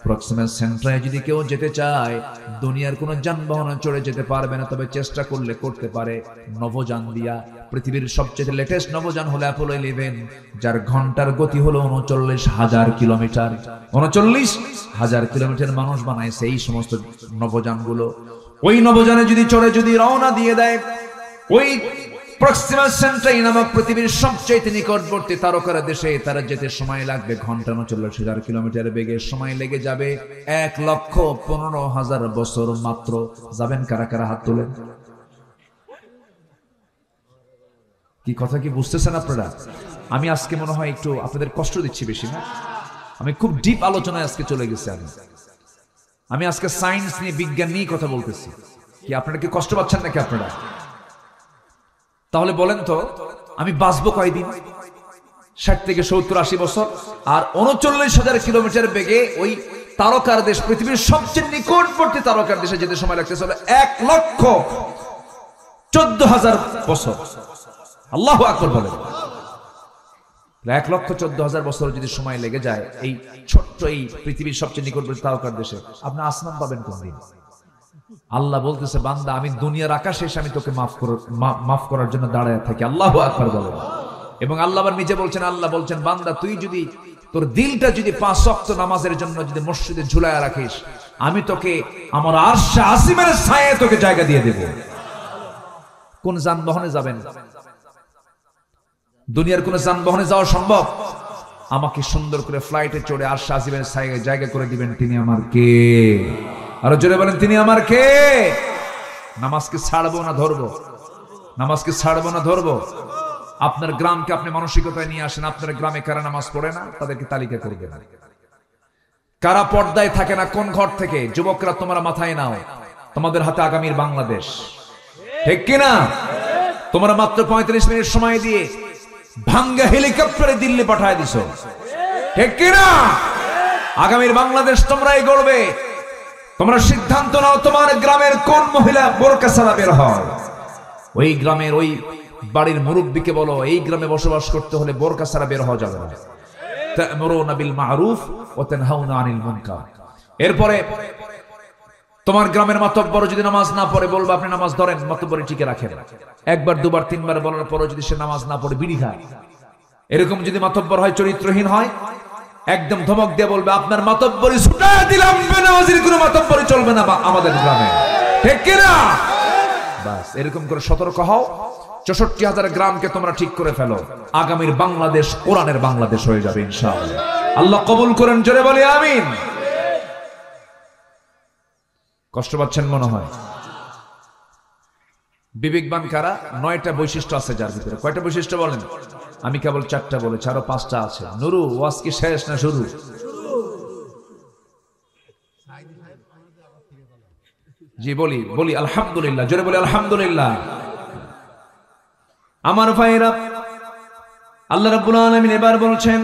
প্রক্সিমা সেন্ট্রাই যদি কেউ যেতে চায়, দুনিয়ার কোনো যানবাহনে চড়ে যেতে পারবে না, তবে চেষ্টা করলে করতে পারে নভোযান দিয়া। পৃথিবীর সবচেয়ে লেটেস্ট নভোযান হলো অ্যাপোলো 11, যার ঘন্টার গতি হলো 39,000 কিলোমিটার। 39,000 কিলোমিটার মানুষ বানাইছে এই সমস্ত নভোযানগুলো। ওই নভোযানে যদি চড়ে যদি রওনা দিয়ে দেয়, ওই প্রক্সিমা সেন্ট্রাই নামক পৃথিবীর সবচেয়ে নিকটবর্তী তারকার দেশে তারা যেতে সময় লাগবে ঘন্টা 39,000 কিলোমিটার বেগে। সময় লেগে যাবে 1,15,000 বছর মাত্র। যাবেন কারা কারা? হাত তোলেন। কি কথা কি বুঝতেছেন আপনারা? আমি আজকে মনে হয় একটু আপনাদের কষ্ট দিচ্ছি বেশি না? আমি খুব ডিপ আলোচনায় আজকে চলে গেছি। আমি আজকে সায়েন্স নিয়ে, বিজ্ঞান নিয়ে কথা বলতেছি। কি আপনারা কি কষ্ট পাচ্ছেন নাকি আপনারা? তাহলে বলেন তো, আমি বাঁচবো কয়দিন? 60 থেকে 70, 80 বছর। আর 39,000 কিলোমিটার বেগে ওই তারকার দেশ, পৃথিবীর সবচেয়ে নিকটবর্তী তারকার দেশে যেতে সময় লাগতেছে 1,14,000 বছর। আল্লাহু আকবার বলেন। 1,14,000 বছর যদি সময় লেগে যায় এই ছোট্ট এই পৃথিবীর সবচেয়ে নিকটবর্তী তারকার দেশে, আপনি আসমান পাবেন কোন দিন? আল্লাহ বলতেছে, বান্দা আমি দুনিয়ার আকাশে এসে আমি তোকে মাফ করার জন্য দাঁড়ায় থাকি। আল্লাহু আকবার বলেন। এবং আল্লাহ নিজে বলছেন, আল্লাহ বলছেন, বান্দা তুই যদি তোর দিলটা যদি 5 ওয়াক্ত নামাজের জন্য যদি মসজিদে ঝুলায় রাখিস, আমি তোকে আমার আরশে আসিমের ছায়ায় তোকে জায়গা দিয়ে দেব। কোন যানবাহনে যাবেন? দুনিয়ার কোন যানবাহনে যাওয়া সম্ভব? আমাকে সুন্দর করে ফ্লাইটে চড়ে আরশে আসিমের ছায়ায় জায়গা করে দিবেন, তিনি আমার কে? আরো জোরে বলেন, তিনি আমার কে? নামাজকে ছাড়বো না ধরবো? নামাজকে ছাড়বো না ধরবো? আপনার গ্রামকে আপনি মানসিকতায় নিয়ে আসেন। আপনার গ্রামে কারা নামাজ পড়ে না তাদেরকে তালিকা করবেন। কারা পর্দায় থাকে না, কোন ঘর থেকে? যুবকরা তোমরা মাথায় নাও, তোমাদের হাতে আগামীর বাংলাদেশ, ঠিক কিনা? তোমরা মাত্র 35 মিনিট সময় দিয়ে ভাঙ্গা হেলিকপ্টারে দিল্লি পাঠায় দিছো, ঠিক কিনা? আগামীর বাংলাদেশ তোমরাই গড়বে। তোমরা সিদ্ধান্ত নাও, তোমার গ্রামের কোন মহিলা বোরকা ছাড়া বের হয়? ওই গ্রামের ওই বাড়ির মুরব্বীকে বলো, এই গ্রামে বসবাস করতে হলে বোরকা ছাড়া বের হওয়া যাবে না। তা'মুরুনা বিল মা'রুফ ওয়া তানহাউনা আনিল মুনকার। এরপরে তোমার গ্রামের মাতব্বর যদি নামাজ না পড়ে, বলবা আপনি নামাজ ধরেন, মাতব্বরি টিকে রাখেন। একবার, দুবার, তিনবার বলার পরও যদি সে নামাজ না পড়ে বিড়ি খায়, এরকম যদি মাতব্বর হয়, চরিত্রহীন হয়, একদম ধমক দিয়ে বলবে আপনার মাতব্বরি ছুটা দিলাম, বেনামাজির কোনো মাতব্বরি চলবে না আমাদের গ্রামে, ঠিক কিনা? বাস এরকম করে সতর্ক হও। 64,000 গ্রামকে তোমরা ঠিক করে ফেলো। আগামীর বাংলাদেশ কোরআনের বাংলাদেশ হয়ে যাবে ইনশাআল্লাহ। আল্লাহ কবুল করেন, জোরে বলি আমিন। কষ্ট পাচ্ছেন মনে হয়? বিবেকবান কারা? 9টা বৈশিষ্ট্য আছে যার ভিতরে। কয়টা বৈশিষ্ট্য বলেন? আমি কেবল 4টা বলেছি, আরো 5টা আছে। নুরু, ওয়াজ কি শেষ না শুরু? জি বলি আলহামদুলিল্লাহ, জোরে বলি আলহামদুলিল্লাহ। আমার ভাইরা, আল্লাহ রাব্বুল আলামিন এবার বলছেন,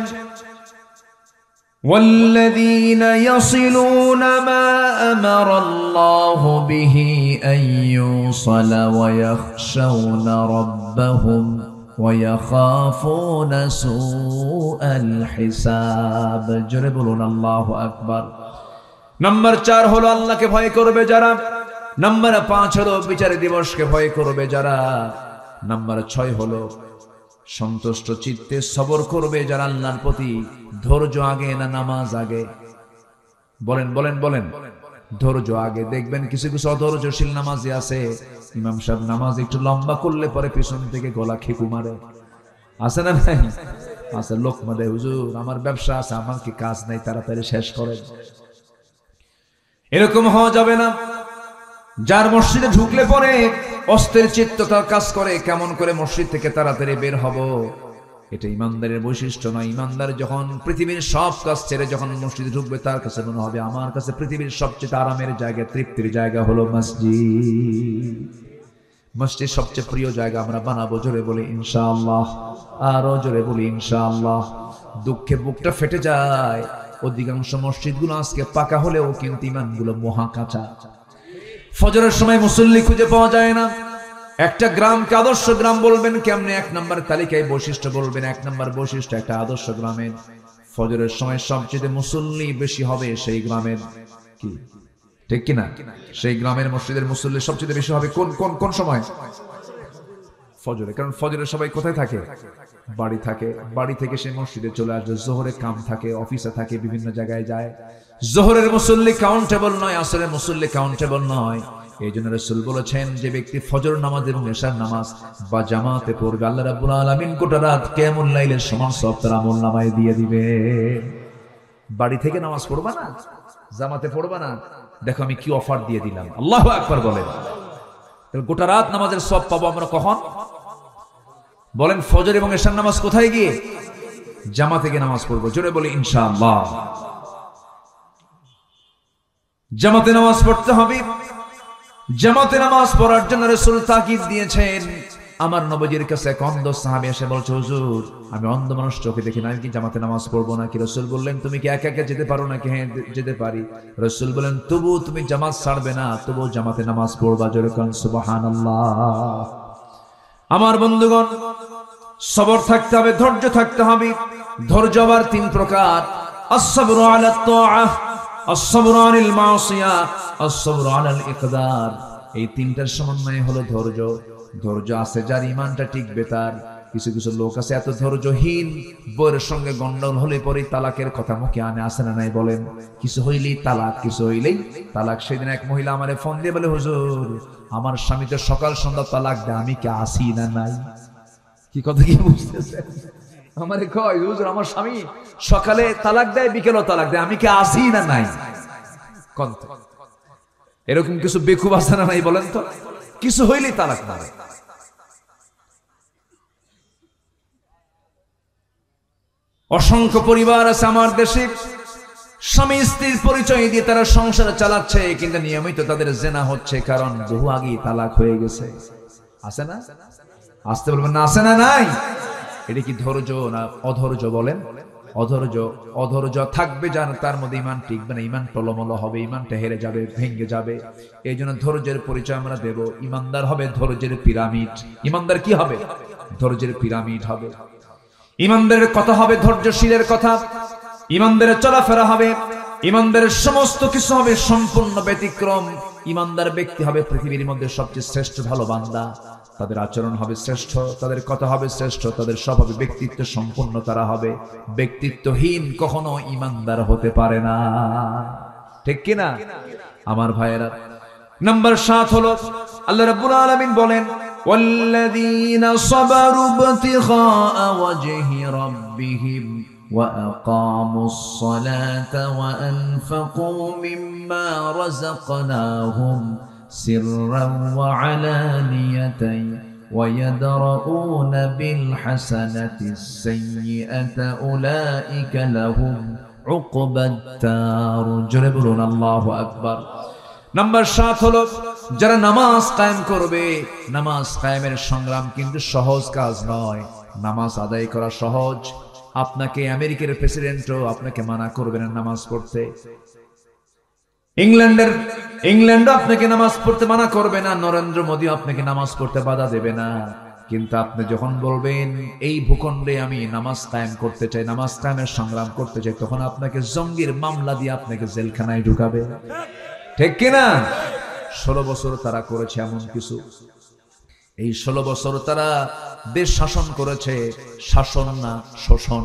والذين يصلون ما أمر الله به أن يوصل ويخشون ربهم ويخافون سوء الحساب। জোরে বলুন আল্লাহু আকবার। নাম্বার 4 হলো আল্লাহকে ভয় করবে যারা। নাম্বার 5 হলো বিচার দিবসকে ভয় করবে যারা। নাম্বার 6 হলো সন্তুষ্ট চিত্তে সবর করবে যারা আল্লাহর প্রতি। ধৈর্য আগে না নামাজ আগে? বলেন বলেন বলেন। ধৈর্য আগে। দেখবেন কিছু কিছু অধৈর্যশীল নামাজি আছে, ইমাম সাহেব নামাজ একটু লম্বা করলে পরে পিছন থেকে গলা খেকু মারে। আছে না নাই? আছে। লোকমা দেয়, হুজুর আমার ব্যবসা আছে, আমার কি কাজ নাই, তাড়াতাড়ি শেষ করেন। এরকম হওয়া যাবে না। যার মসজিদে ঢুকলে পরে অস্থির চিত্ততা কাজ করে, কেমন করে মসজিদ থেকে তাড়াতাড়ি বের হব, এটা ইমানদারের বৈশিষ্ট্য নয়। ইমানদার যখন পৃথিবীর সব কাজ ছেড়ে যখন মসজিদে ঢুকবে, তার কাছে মনে হবে আমার কাছে পৃথিবীর সবচেয়ে আরামের জায়গা, তৃপ্তির জায়গা হলো মসজিদ। মসজিদ সবচেয়ে প্রিয় জায়গা আমরা বানাবো। জোরে বলি ইনশাআল্লাহ, আরো জোরে বলি ইনশাআল্লাহ। দুঃখে বুকটা ফেটে যায়। অধিকাংশ মসজিদগুলো আজকে পাকা হলেও কিন্তু ইমানগুলো মহা কাঁচা। ফজরের সময় মুসল্লি খুঁজে পাওয়া যায় না। একটা গ্রামকে আদর্শ গ্রাম বলবেন কেমনে? 1 নম্বর তালিকায় বৈশিষ্ট্য বলবেন। 1 নম্বর বৈশিষ্ট্য একটা আদর্শ গ্রামের ফজরের সময় সবচেয়ে মুসল্লি বেশি হবে সেই গ্রামের। কি ঠিক কিনা? সেই গ্রামের মসজিদের মুসল্লি সবচেয়ে বেশি হবে কোন কোন কোন সময়? ফজরে। কারণ ফজরের সবাই কোথায় থাকে? বাড়ি থাকে। বাড়ি থেকে সে মসজিদে চলে আসবে। জোহরে কাম থাকে, অফিসে থাকে, বিভিন্ন জায়গায় যায়। জোহরের মুসল্লি কাউন্টেবল নয়, আসরের মুসল্লি কাউন্টেবল নয়। এই জন্য রাসূল বলেছেন, যে ব্যক্তি ফজর নামাজ এবং এশার নামাজ বা জামাতে পড়বে, আল্লাহ রাব্বুল আলামিন গোটা রাত কিয়ামুল লাইলের সমান সওয়াব তার আমলনামায় দিয়ে দিবে। বাড়ি থেকে নামাজ পড়বা না, জামাতে পড়বা না, দেখো আমি কি অফার দিয়ে দিলাম। আল্লাহু আকবার বলেন। গোটা রাত নামাজের সওয়াব পাবো আমরা কখন? বলেন ফজর এবং এশার নামাজ কোথায় গিয়ে? জামাতে গিয়ে নামাজ পড়বো। জোরে বলি ইনশাআল্লাহ। জামাতে নামাজ পড়তে হবে। জামাতে নামাজ পড়ার জন্য রাসূল তাকিদ দিয়েছেন। আমার নবীজির কাছে এক অন্ধ সাহাবী এসে বলছে, হুজুর আমি অন্ধ মানুষ, চোখে দেখি না, আমি কি জামাতে নামাজ পড়বো নাকি? রাসূল বললেন, তুমি কি একা একা যেতে পারো নাকি? হ্যাঁ যেতে পারি। রাসূল বলেন, তবু তুমি জামাত ছাড়বে না, তবু জামাতে নামাজ পড়বা। জোরে বলেন সুবহানাল্লাহ। আমার বন্ধুগণ, সবর থাকতে হবে, ধৈর্য থাকতে হবে। ধৈর্য আবার 3 প্রকার। আস-সাবরু আলাত তাআহ, আস-সাবরু আনিল মাসিয়া, আস-সাবরু আলাল ইকদার। এই 3টার সমন্বয় হলো ধৈর্য। ধৈর্য আছে যার ইমানটা টিকবে তার। কিছু কিছু লোক আছে এত ধৈর্যহীন, বউয়ের সঙ্গে গন্ডগোল হলে পরে তালাকের কথা মুখে আনে। আসে না নাই বলেন? কিছু হইলেই তালাক, কিছু হইলেই তালাক। সেদিন এক মহিলা আমারে ফোন দিয়ে বলে, হুজুর আমার স্বামী তো সকাল সন্ধ্যা তালাক দেয়, আমি কি আসি না নাই? কি কথা কি বুঝতেছেন? আমারে কয়, হুজুর আমার স্বামী সকালে তালাক দেয়, বিকেলও তালাক দেয়, আমি কি আসি না নাই? এরকম কিছু বেকুব আছে না নাই বলেন তো? কিছু হইলেই তালাক মারে। অসংখ্য পরিবার আছে আমার দেশে, স্বামী স্ত্রীর পরিচয় দিয়ে তারা সংসার চালাচ্ছে, কিন্তু নিয়মিত তাদের জেনা হচ্ছে, কারণ বহু আগেই তালাক হয়ে গেছে। আছে না? আসতে বলবেন না, আছে না নাই? এটা কি ধৈর্য না অধৈর্য? বলেন অধৈর্য। অধৈর্য থাকবে যার, তার মধ্যে ইমান টিকবে না, ইমান টলমল হবে, ইমানটা হেরে যাবে, ভেঙে যাবে। এই জন্য ধৈর্যের পরিচয় আমরা দেব। ইমানদার হবে ধৈর্যের পিরামিড। ইমানদার কি হবে? ধৈর্যের পিরামিড হবে। ইমানদারের কথা হবে ধৈর্যশীলের কথা। ইমানদারের চলাফেরা হবে, ইমানদারের সমস্ত কিছু হবে সম্পূর্ণ ব্যতিক্রম। ইমানদার ব্যক্তি হবে পৃথিবীর মধ্যে সবচেয়ে শ্রেষ্ঠ ভালো বান্দা। তাদের আচরণ হবে শ্রেষ্ঠ, তাদের কথা হবে শ্রেষ্ঠ, তাদের সব হবে ব্যক্তিত্ব সম্পূর্ণ তারা হবে। ব্যক্তিত্বহীন কখনো ইমানদার হতে পারে না। ঠিক কিনা আমার ভাইয়েরা? নাম্বার 7 হলো আল্লাহ রাব্বুল আলামিন বলেন, ওয়াল্লাযীনা সাবারু ইবতিগাআ ওয়াজহি রাব্বিহিম وأقاموا الصلاة وأنفقوا مما رزقناهم سرا وعلانية ويدرؤون بالحسنة السيئة أولئك لهم عقبى الدار। جربون الله أكبر। নাম্বার 7 হলো যারা নামাজ কায়েম করবে। নামাজ কায়েমের সংগ্রাম কিন্তু সহজ কাজ নয়। নামাজ আদায় করা সহজ। আপনাকে আমেরিকার প্রেসিডেন্টও আপনাকে মানা করবে না নামাজ পড়তে। ইংল্যান্ডও আপনাকে নামাজ পড়তে মানা করবে না। নরেন্দ্র মোদী আপনাকে নামাজ পড়তে বাধা দেবে না। কিন্তু আপনি যখন বলবেন এই ভূখণ্ডে আমি নামাজ কায়েম করতে চাই, নামাজ কায়েমের সংগ্রাম করতে চাই, তখন আপনাকে জঙ্গির মামলা দিয়ে আপনাকে জেলখানায় ঢুকাবে, ঠিক কিনা? 16 বছর তারা করেছে এমন কিছু। এই 16 বছর তারা দেশ শাসন করেছে, শাসন না শোষণ।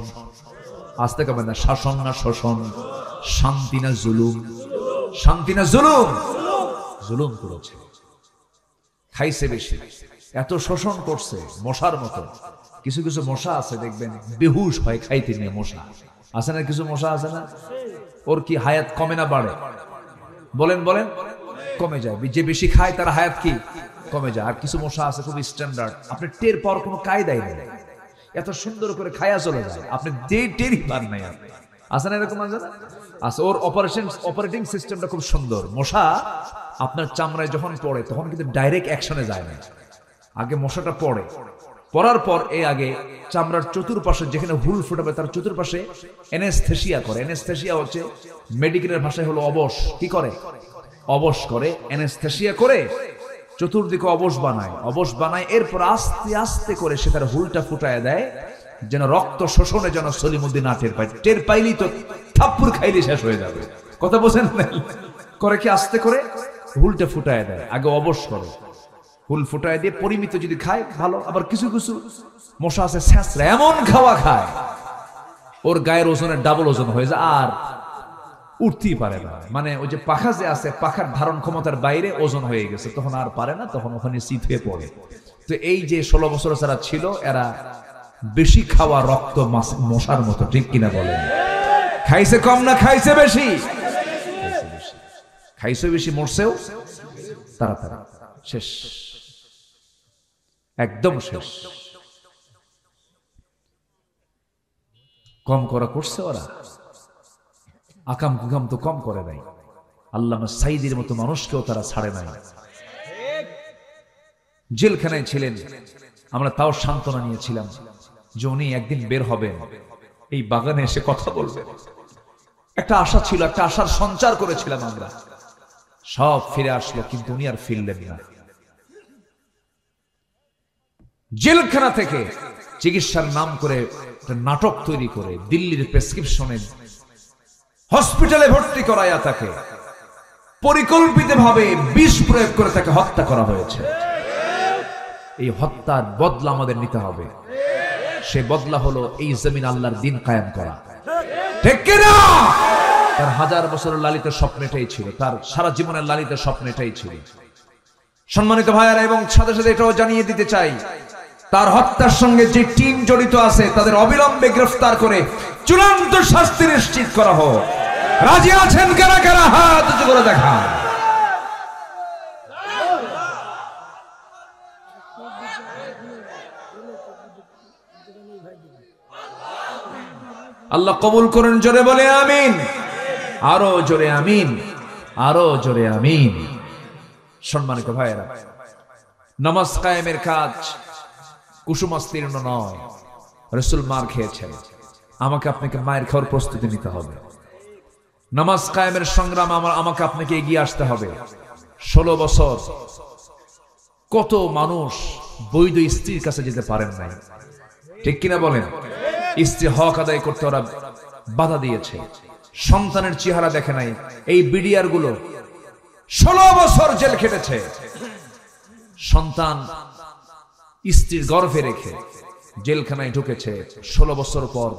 আসতে কবে না, শাসন না শোষণ, শান্তি না জুলুম, শান্তি না জুলুম, জুলুম করেছে, খাইছে বেশি, এত শোষণ করছে মশার মতো। কিছু কিছু মশা আছে দেখবেন বেহুশ হয় খাইতে নিয়ে, মশা আছে না, কিছু মশা আছে না, ওর কি হায়াত কমে না বাড়ে? বলেন বলেন, কমে যায়। যে বেশি খায় তার হায়াত কি কমে যায়। আর কিছু মশা আছে খুব স্ট্যান্ডার্ড, আপনি টের পাওয়ার কোনো কায়দাই নেই, এত সুন্দর করে খায়া চলে যায়, আপনি টেরই পান নাই। আপনি আছে না এরকম? আছে না, আছে। ওর অপারেটিং সিস্টেমটা খুব সুন্দর। মশা আপনার চামড়ায় যখন পড়ে তখন কিন্তু ডাইরেক্ট অ্যাকশনে যায় না, আগে মশাটা পড়ে, পড়ার পর আগে চামড়ার চতুর্পাশে যেখানে হুল ফুটাবে তার চতুর্পাশে অ্যানেস্থেসিয়া করে। অ্যানেস্থেসিয়া হচ্ছে মেডিকেলের ভাষায় হলো অবশ। কি করে? অবশ করে, অ্যানেস্থেসিয়া করে চতুর্দিকে অবশ বানায়, অবশ বানায়। এরপর আস্তে আস্তে করে সে তার হুলটা ফুটায় দেয়, যেন রক্ত শোষণে যেন সলিমুদ্দিন না টের পায়। টের পাইলেই তো থাপ্পড় খাইলে শেষ হয়ে যাবে। কথা বোঝেন না? করে কি আস্তে করে হুলটা ফুটায় দেয়, আগে অবশ করে, হুল ফুটায় দিয়ে পরিমিত যদি খায় ভালো। আবার কিছু কিছু মশা আছে ছ্যাঁচড়া, এমন খাওয়া খায় ওর গায়ের ওজনের ডাবল ওজন হয়ে যায়, আর উঠতেই পারে না। মানে ওই যে পাখা যে আছে, পাখার ধারণ ক্ষমতার বাইরে ওজন হয়ে গেছে, তখন আর পারে না, তখন ওখানে শীত হয়ে পড়ে। তো এই যে 16 বছর যারা ছিল, এরা বেশি খাওয়া রক্ত মশার মতো, ঠিক কিনা বলেন? খাইছে কম না খাইছে বেশি? খাইছে বেশি, মরছেও তাড়াতাড়ি, শেষ, একদম শেষ। কম করা করছে ওরা, আকাম কুকাম তো কম করে নাই। আল্লামা সাইদির মতো মানুষকেও তারা ছাড়ে নাই, জেলখানায় ছিলেন। আমরা তাও সান্ত্বনা নিয়েছিলাম যে উনি একদিন বের হবেন, এই বাগানে এসে কথা বলবেন। একটা আশা ছিল, একটা আশার সঞ্চার করেছিলাম আমরা। সব ফিরে আসলো, কিন্তু উনি আর ফিরলেন না। জেলখানা থেকে চিকিৎসার নাম করে একটা নাটক তৈরি করে দিল্লির প্রেসক্রিপশনে হসপিটালে ভর্তি করায়া তাকে পরিকল্পিতভাবে বিষ প্রয়োগ করে তাকে হত্যা করা হয়েছে। এই হত্যার বদলা আমাদের নিতে হবে। সে বদলা হলো এই জমিন আল্লাহর দিন কায়েম করা, ঠিক কিনা? তার 1000 বছরের লালিত স্বপ্ন এটাই ছিল, তার সারা জীবনের লালিত স্বপ্ন এটাই ছিল। সম্মানিত ভাইয়ারা, এবং সাথে সাথে এটাও জানিয়ে দিতে চাই, তার হত্যার সঙ্গে যে টিম জড়িত আছে তাদের অবিলম্বে গ্রেফতার করে চূড়ান্ত শাস্তি নিশ্চিত করা হোক। রাজি আছেন কারা কারা? হাত উঁচু করে দেখান। আল্লাহ কবুল করেন, জোরে বলে আমিন, আরো জোরে আমিন, আরো জোরে আমিন। সম্মানিত ভাইয়েরা, নামাজ কায়েমের কাজ কুসুমাস্তীর্ণ নয়। রাসূল মার খেয়েছেন, আমাকে আপনাকে মায়ের খাওয়ার প্রস্তুতি নিতে হবে। নামাজ কায়েমের সংগ্রাম আমাকে আপনাকে এগিয়ে আসতে হবে। 16 বছর কত মানুষ বৈধ স্ত্রীর কাছে যেতে পারেন নাই, ঠিক কিনা বলেন? স্ত্রী হক আদায় করতে ওরা বাধা দিয়েছে, সন্তানের চেহারা দেখে নাই। এই বিডিআর গুলো 16 বছর জেল খেটেছে, সন্তান স্ত্রীর গর্ভে রেখে জেলখানায় ঢুকেছে। 16 বছর পর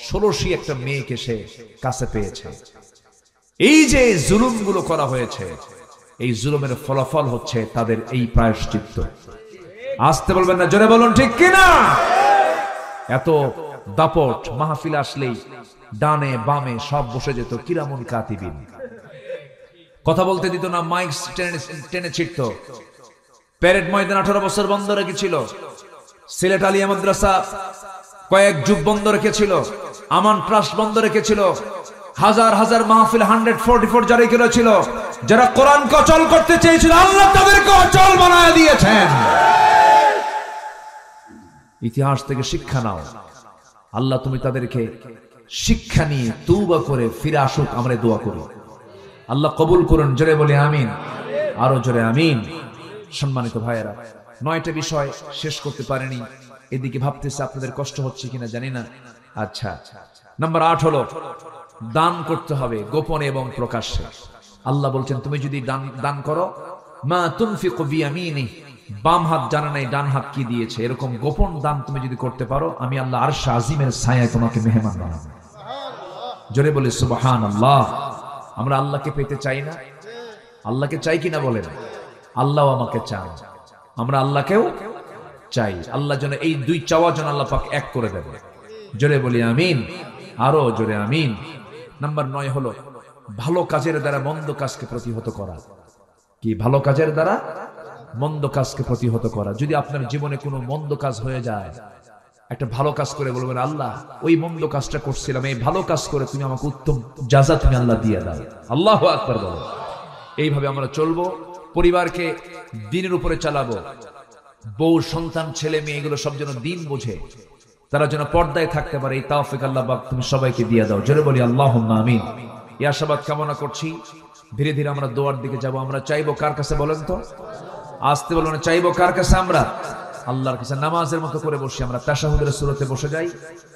16টি একটা মেয়েকে সে কাছে পেয়েছে। এই যে জুলুম গুলো করা হয়েছে, এই জুলুমের ফলাফল হচ্ছে তাদের এই প্রায়শ্চিত্ত। আসতে বলবেন না, জোরে বলুন, ঠিক কিনা? এত দাপট মাহফিল আসলেই ডানে বামে সব বসে যেত, কিরামুন কাতিবিন, কথা বলতে দিত না, মাইক টেনে ছিটত। প্যারেড ময়দান 18 বছর বন্ধ রেখেছিল, সিলেট আলিয়া মাদ্রাসা কয়েক যুগ বন্ধ রেখেছিল, আমান ট্রাস্ট বন্ধ রেখেছিল, হাজার হাজার মাহফিল 144 জারি করেছিল। যারা কোরআনকে অচল করতে চেয়েছিল, আল্লাহ তাদেরকে অচল বানায় দিয়েছেন। ইতিহাস থেকে শিক্ষা নাও। আল্লাহ তুমি তাদেরকে শিক্ষা নিয়ে তওবা করে ফিরে আসুক, আমরা দোয়া করি। আল্লাহ কবুল করুন, জোরে বলে আমিন, আরো জোরে আমিন। সম্মানিত ভাইয়েরা, 9টা বিষয় শেষ করতে পারেনি, এদিকে ভাবতেছে আপনাদের কষ্ট হচ্ছে কিনা জানি না। আচ্ছা, নাম্বার 8 হলো দান করতে হবে গোপনে এবং প্রকাশ্যে। আল্লাহ বলছেন তুমি যদি দান করো, মা তুনফিকু বিয়ামিনি, বাম হাত জানে নাই ডান হাত কি দিয়েছে, এরকম গোপন দান তুমি যদি করতে পারো, আমি আল্লাহ আরশ আজিমের ছায়ায় তোমাকে মেহমান বানাবো। জোরে বলে সুবহানাল্লাহ। আমরা আল্লাহকে পেতে চাই না? আল্লাহকে চাই কিনা বলেন? আল্লাহ আমাকে চান, আমরা আল্লাহকেও চাই। আল্লাহ যেন এই দুই চাওয়া যেন আল্লাহ পাক এক করে দেবে। জোরে বলি আমিন, আরো জোরে আমিন। নাম্বার 9 হলো ভালো কাজের দ্বারা মন্দ কাজকে প্রতিহত করা। কি ভালো কাজের দ্বারা মন্দ কাজকে প্রতিহত করা। যদি আপনার জীবনে কোনো মন্দ কাজ হয়ে যায়, একটা ভালো কাজ করে বলবেন আল্লাহ ওই মন্দ কাজটা করছিলাম, এই ভালো কাজ করে তুমি আমাকে উত্তম জাযা তুমি আল্লাহ দিয়ে দাও। আল্লাহু আকবার বলো। এইভাবে আমরা চলবো, পরিবারকে দ্বীনের উপরে চালাবো। বউ সন্তান ছেলে মেয়ে এগুলো সব যেন দ্বীন বোঝে, তারা যেন পর্দায় থাকতে পারে, এই তাওফিক আল্লাহ পাক তুমি সবাইকে দিয়ে দাও। জোরে বলি আল্লাহুম্মা আমিন। এই আশাবাদ কামনা করছি। ধীরে ধীরে আমরা দোয়ার দিকে যাব। আমরা চাইবো কার কাছে বলেন তো? আসতে বলুন, চাইবো কার কাছে? আমরা আল্লাহর কাছে। নামাজের মতো করে বসি, আমরা তাশাহুদের সূরতে বসে যাই।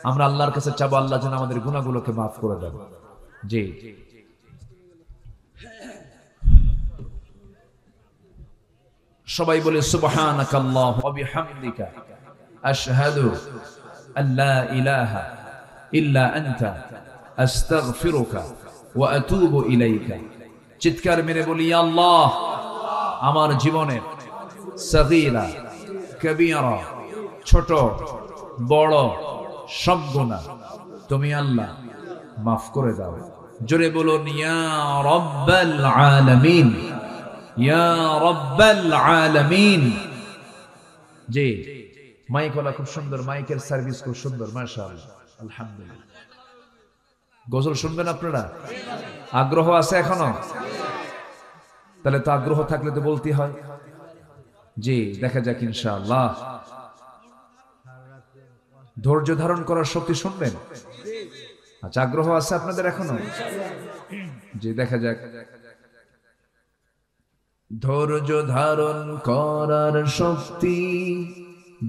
আমরা আল্লাহর কাছে চাবো আল্লাহ যেন আমাদের গুনাহগুলোকে মাফ করে দেন। জি, সবাই বলে সুবহানাকাল্লাহু ওয়া বিহামদিকা আশহাদু আল্লা ইলাহা ইল্লা আনতা আস্তাগফিরুকা ওয়া আতুবু ইলাইকা। চিৎকার মেরে বলি ইয়া আল্লাহ, আমার জীবনের সগীরা কবিরা, ছোট বড় সব গুনাহ তুমি আল্লাহ মাফ করে দাও। জোরে বলুন ইয়া রাব্বাল আলামিন, ইয়া রাব্বাল আলামিন। জি, মাইক ওলা খুব সুন্দর, মাইকের সার্ভিস খুব সুন্দর, মাশাআল্লাহ, আলহামদুলিল্লাহ। গজল শুনবেন আপনারা? আগ্রহ আছে এখনো? তাহলে তো আগ্রহ থাকলে তো বলতে হয়। জি, দেখা যাক ইনশাআল্লাহ। ধৈর্য ধারণ করার শক্তি শুনবেন? আচ্ছা, আগ্রহ আছে আপনাদের এখনো? জি, দেখা যাক। ধৈর্য ধারণ করার শক্তি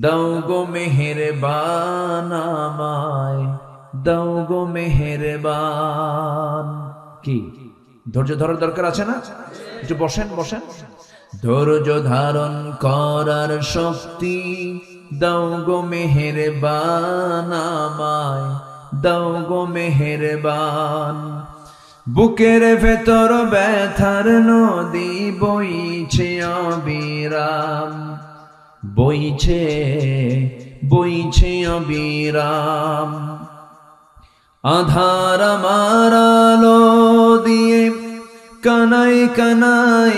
দাও গো মেহেরবান আমায়, দাও গো মেহেরবান। কি ধৈর্য ধরার দরকার আছে না? একটু বসেন বসেন। ধৈর্য ধারণ করার শক্তি দাও গো মেহেরবান আমায়, দাও গো মেহেরবান। বুকের ভেতর ব্যথার নদী বইছে অবিরাম, বইছে বইছে অবিরাম। আধার আমার আলো দিয়ে কানাই কানাই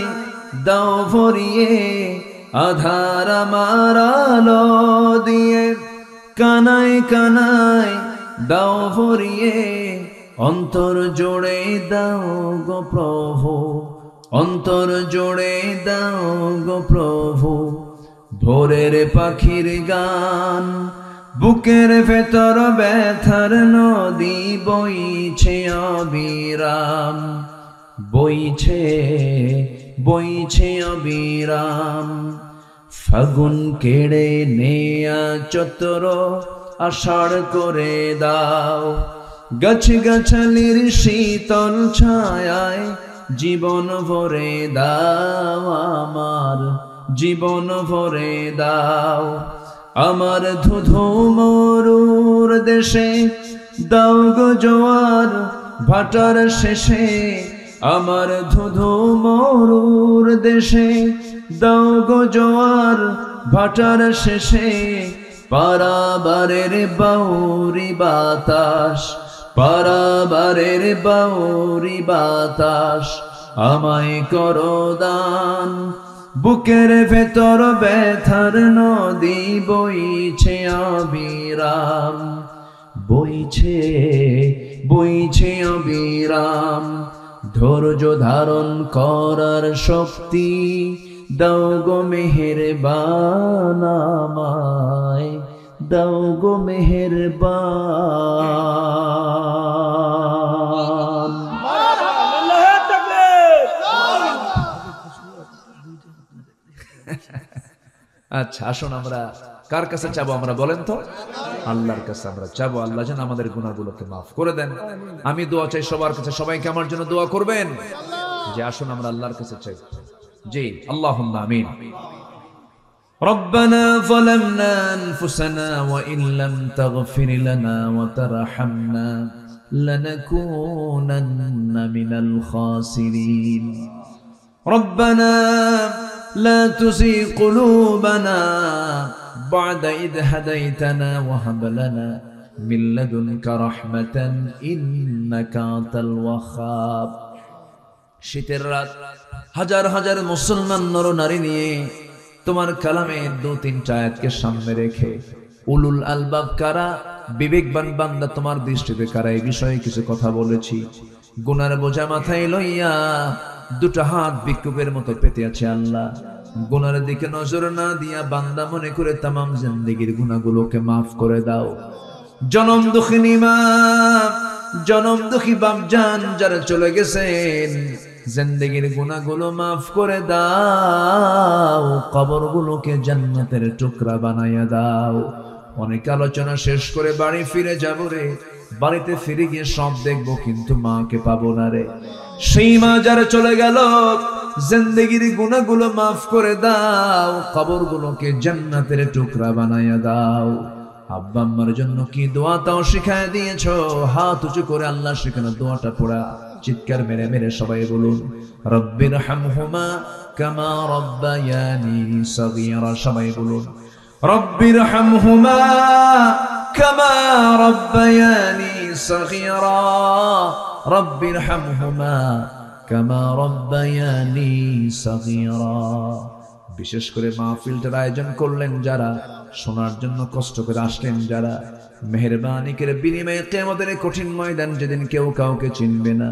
দাও ভরিয়ে, আধার আমার আলো দিয়ে কানাই কানাই দাও ভরিয়ে। অন্তর জোড়ে দাও গো প্রভু, অন্তর জোড়ে দাও গো প্রভু। ভোরের পাখির গান, বুকের ভেতর ব্যথার নদী বইছে অবিরাম, বইছে বইছে অবিরাম। ফাগুন কেড়ে নেয়া চতর আষাঢ় করে দাও, গাছ গাছালির শীতল ছায়ায় জীবন ভরে দাও আমার, জীবন ভরে দাও। আমার ধুধু মরুর দেশে দাও গো জোয়ার ভাটার শেষে, আমার ধুধু মরুর দেশে দাও গো জোয়ার ভাটার শেষে। পারাবারের বাউরি বাতাস, পারাবারের বাউরি বাতাস আমায় করো দান। বুকের ভেতর ব্যথার নদী বইছে অবিরাম, বইছে বইছে অবিরাম। ধৈর্য ধারণ করার শক্তি দাও গো মেহেরবান আমায়, দাও গো মেহেরবান। আচ্ছা আসুন আমরা কার কাছে চাবো? আমরা বলেন তো, আল্লাহর কাছে আমরা চাবো। আল্লাহ যেন আমাদের গুনাহগুলোকে মাফ করে দেন। আমি দোয়া চাই সবার কাছে, সবাইকে আমার জন্য দোয়া করবেন যে আসুন আমরা আল্লাহর কাছে চাই। জি, আল্লাহুম্মা আমিন। ربنا ظلمنا أنفسنا وإن لم تغفر لنا وترحمنا لنكونن من الخاسرين ربنا لا تزغ قلوبنا بعد إذ هديتنا وهب لنا من لدنك رحمة إنك أنت الوهاب শীতের রাত হাজার হাজার মুসলমান নরনারী নিয়ে তোমার কালামের 2-3টা আয়াতকে সামনে রেখে উলুল আলবাব কারা, বিবেকবান বান্দা তোমার দৃষ্টিতে কারা, এই বিষয়ে কিছু কথা বলেছি। গুনার বোঝা মাথায় লইয়া দুটো হাত ভিক্ষুকের মতো পেতে আছে আল্লাহ। গুনার দিকে নজর না দিয়া বান্দা মনে করে তামাম জিন্দেগির গুনাহগুলোকে মাফ করে দাও। জনম দুঃখিনী মা, জনম দুঃখী বাপজান যারা চলে গেছেন, জিন্দেগির গুনাহগুলো মাফ করে দাও, কবরগুলোকে জান্নাতের টুকরা বানাইয়া দাও। অনেক আলোচনা শেষ করে বাড়ি ফিরে যাব রে, বাড়িতে ফিরে গিয়ে সব দেখবো কিন্তু মাকে পাবো না রে। সেই মা যারা চলে গেল, জিন্দেগির গুনাহগুলো মাফ করে দাও, কবরগুলোকে জান্নাতের টুকরা বানাইয়া দাও। আব্বা আম্মার জন্য কি দোয়া তাও শিখায় দিয়েছো, হাত উঁচু করে আল্লাহ শেখানো দোয়াটা পড়া চিৎকার মেরে মেরে সবাই বলুন রব্বির হামহুমা কামা রব্বায়ানি সগীরা। সবাই বলুন রব্বির হামহুমা কামা রব্বায়ানি সগীরা, রব্বির হামহুমা কামা রব্বায়ানি সগীরা। বিশেষ করে মাহফিলটার আয়োজন করলেন যারা, শোনার জন্য কষ্ট করে আসলেন যারা, মেহেরবানি করে বিনিময়ে কিয়ামতের কঠিন ময়দান যেদিন কেউ কাউকে চিনবে না,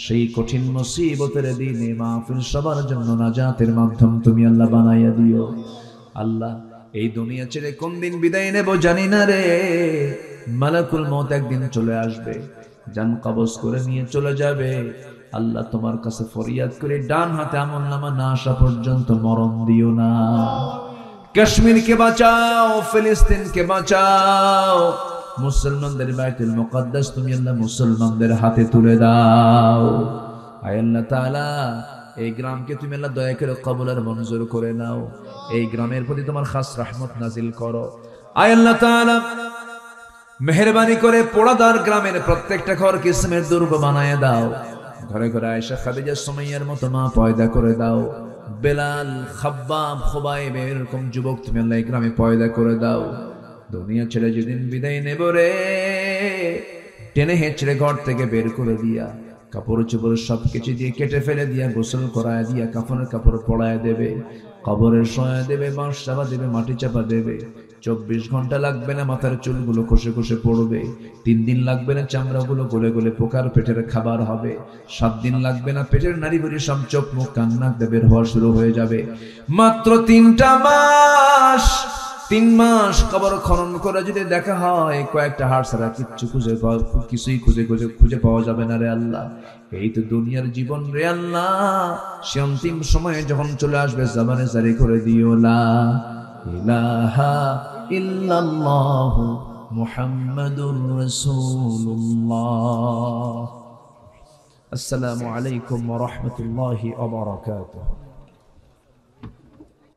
সেই কঠিন মুসিবতের দিনে মাহফিল সবার জন্য নাজাতের মাধ্যম তুমি আল্লাহ বানাইয়া দিও। আল্লাহ এই দুনিয়া ছেড়ে কোন দিন বিদায় নেব জানি না রে, মালাকুল মউত একদিন চলে আসবে, জান কবজ করে নিয়ে চলে যাবে। আল্লাহ তোমার কাছে ফরিয়াদ করে ডান হাতে আমলনামা না আসা পর্যন্ত মরণ দিও না। কাশ্মীরকে বাঁচাও, ফিলিস্তিনকে বাঁচাও, মুসলমানদের বাইতুল মুকদ্দাস তুমি আল্লাহ মুসলমানদের হাতে তুলে দাও। আয় আল্লাহ তাআলা এই গ্রামকে তুমি আল্লাহ দয়া করে কবুল আর মঞ্জুর করে নাও। এই গ্রামের প্রতি তোমার খাস রহমত নাজিল করো। আয় আল্লাহ তাআলা মেহেরবানি করে পোড়াদার গ্রামের প্রত্যেকটা ঘর কিসমের দুর্গ বানায় দাও। ঘরে ঘরে আয়েশা খাদিজা সুমাইয়ার মতো মা পয়দা করে দাও। বেলাল, খাব্বাব, খুবাইব এরকম যুবক তুমি আল্লাহ এই গ্রামে পয়দা করে দাও। দুনিয়া ছেড়ে যেদিন বিদায় নেব রে, টেনে হেঁচড়ে ঘর থেকে বের করে দিয়া, কাপড় চোপড় সবকিছু দিয়ে কেটে ফেলে দিয়া, গোসল করায় দিয়া, কাফনের কাপড় পরায় দেবে, কবরের শোয়া দেবে, বাঁশ চাপা দেবে, মাটি চাপা দেবে। 24 ঘন্টা লাগবে না মাথার চুলগুলো খসে খসে পড়বে, 3 দিন লাগবে না চামড়াগুলো গলে গলে পোকার পেটের খাবার হবে, 7 দিন লাগবে না পেটের নাড়িভুড়ি সব চোখ মুখ কান নাক দিয়ে বের হওয়া শুরু হয়ে যাবে। মাত্র 3টা মাস, 3 মাস কবর খনন করে যদি দেখা হয় কয়েকটা হাড় ছাড়া কিছুই খুঁজে পাওয়া যাবে না রে আল্লাহ। এই তো দুনিয়ার জীবন রে আল্লাহ, সে অন্তিম সময়ে যখন চলে আসবে জবানে জারি করে দিও লা ইলাহা ইল্লাল্লাহু মুহাম্মাদুর রাসূলুল্লাহ। আসসালামু আলাইকুম ওয়া রাহমাতুল্লাহি ওয়া বারাকাতুহু।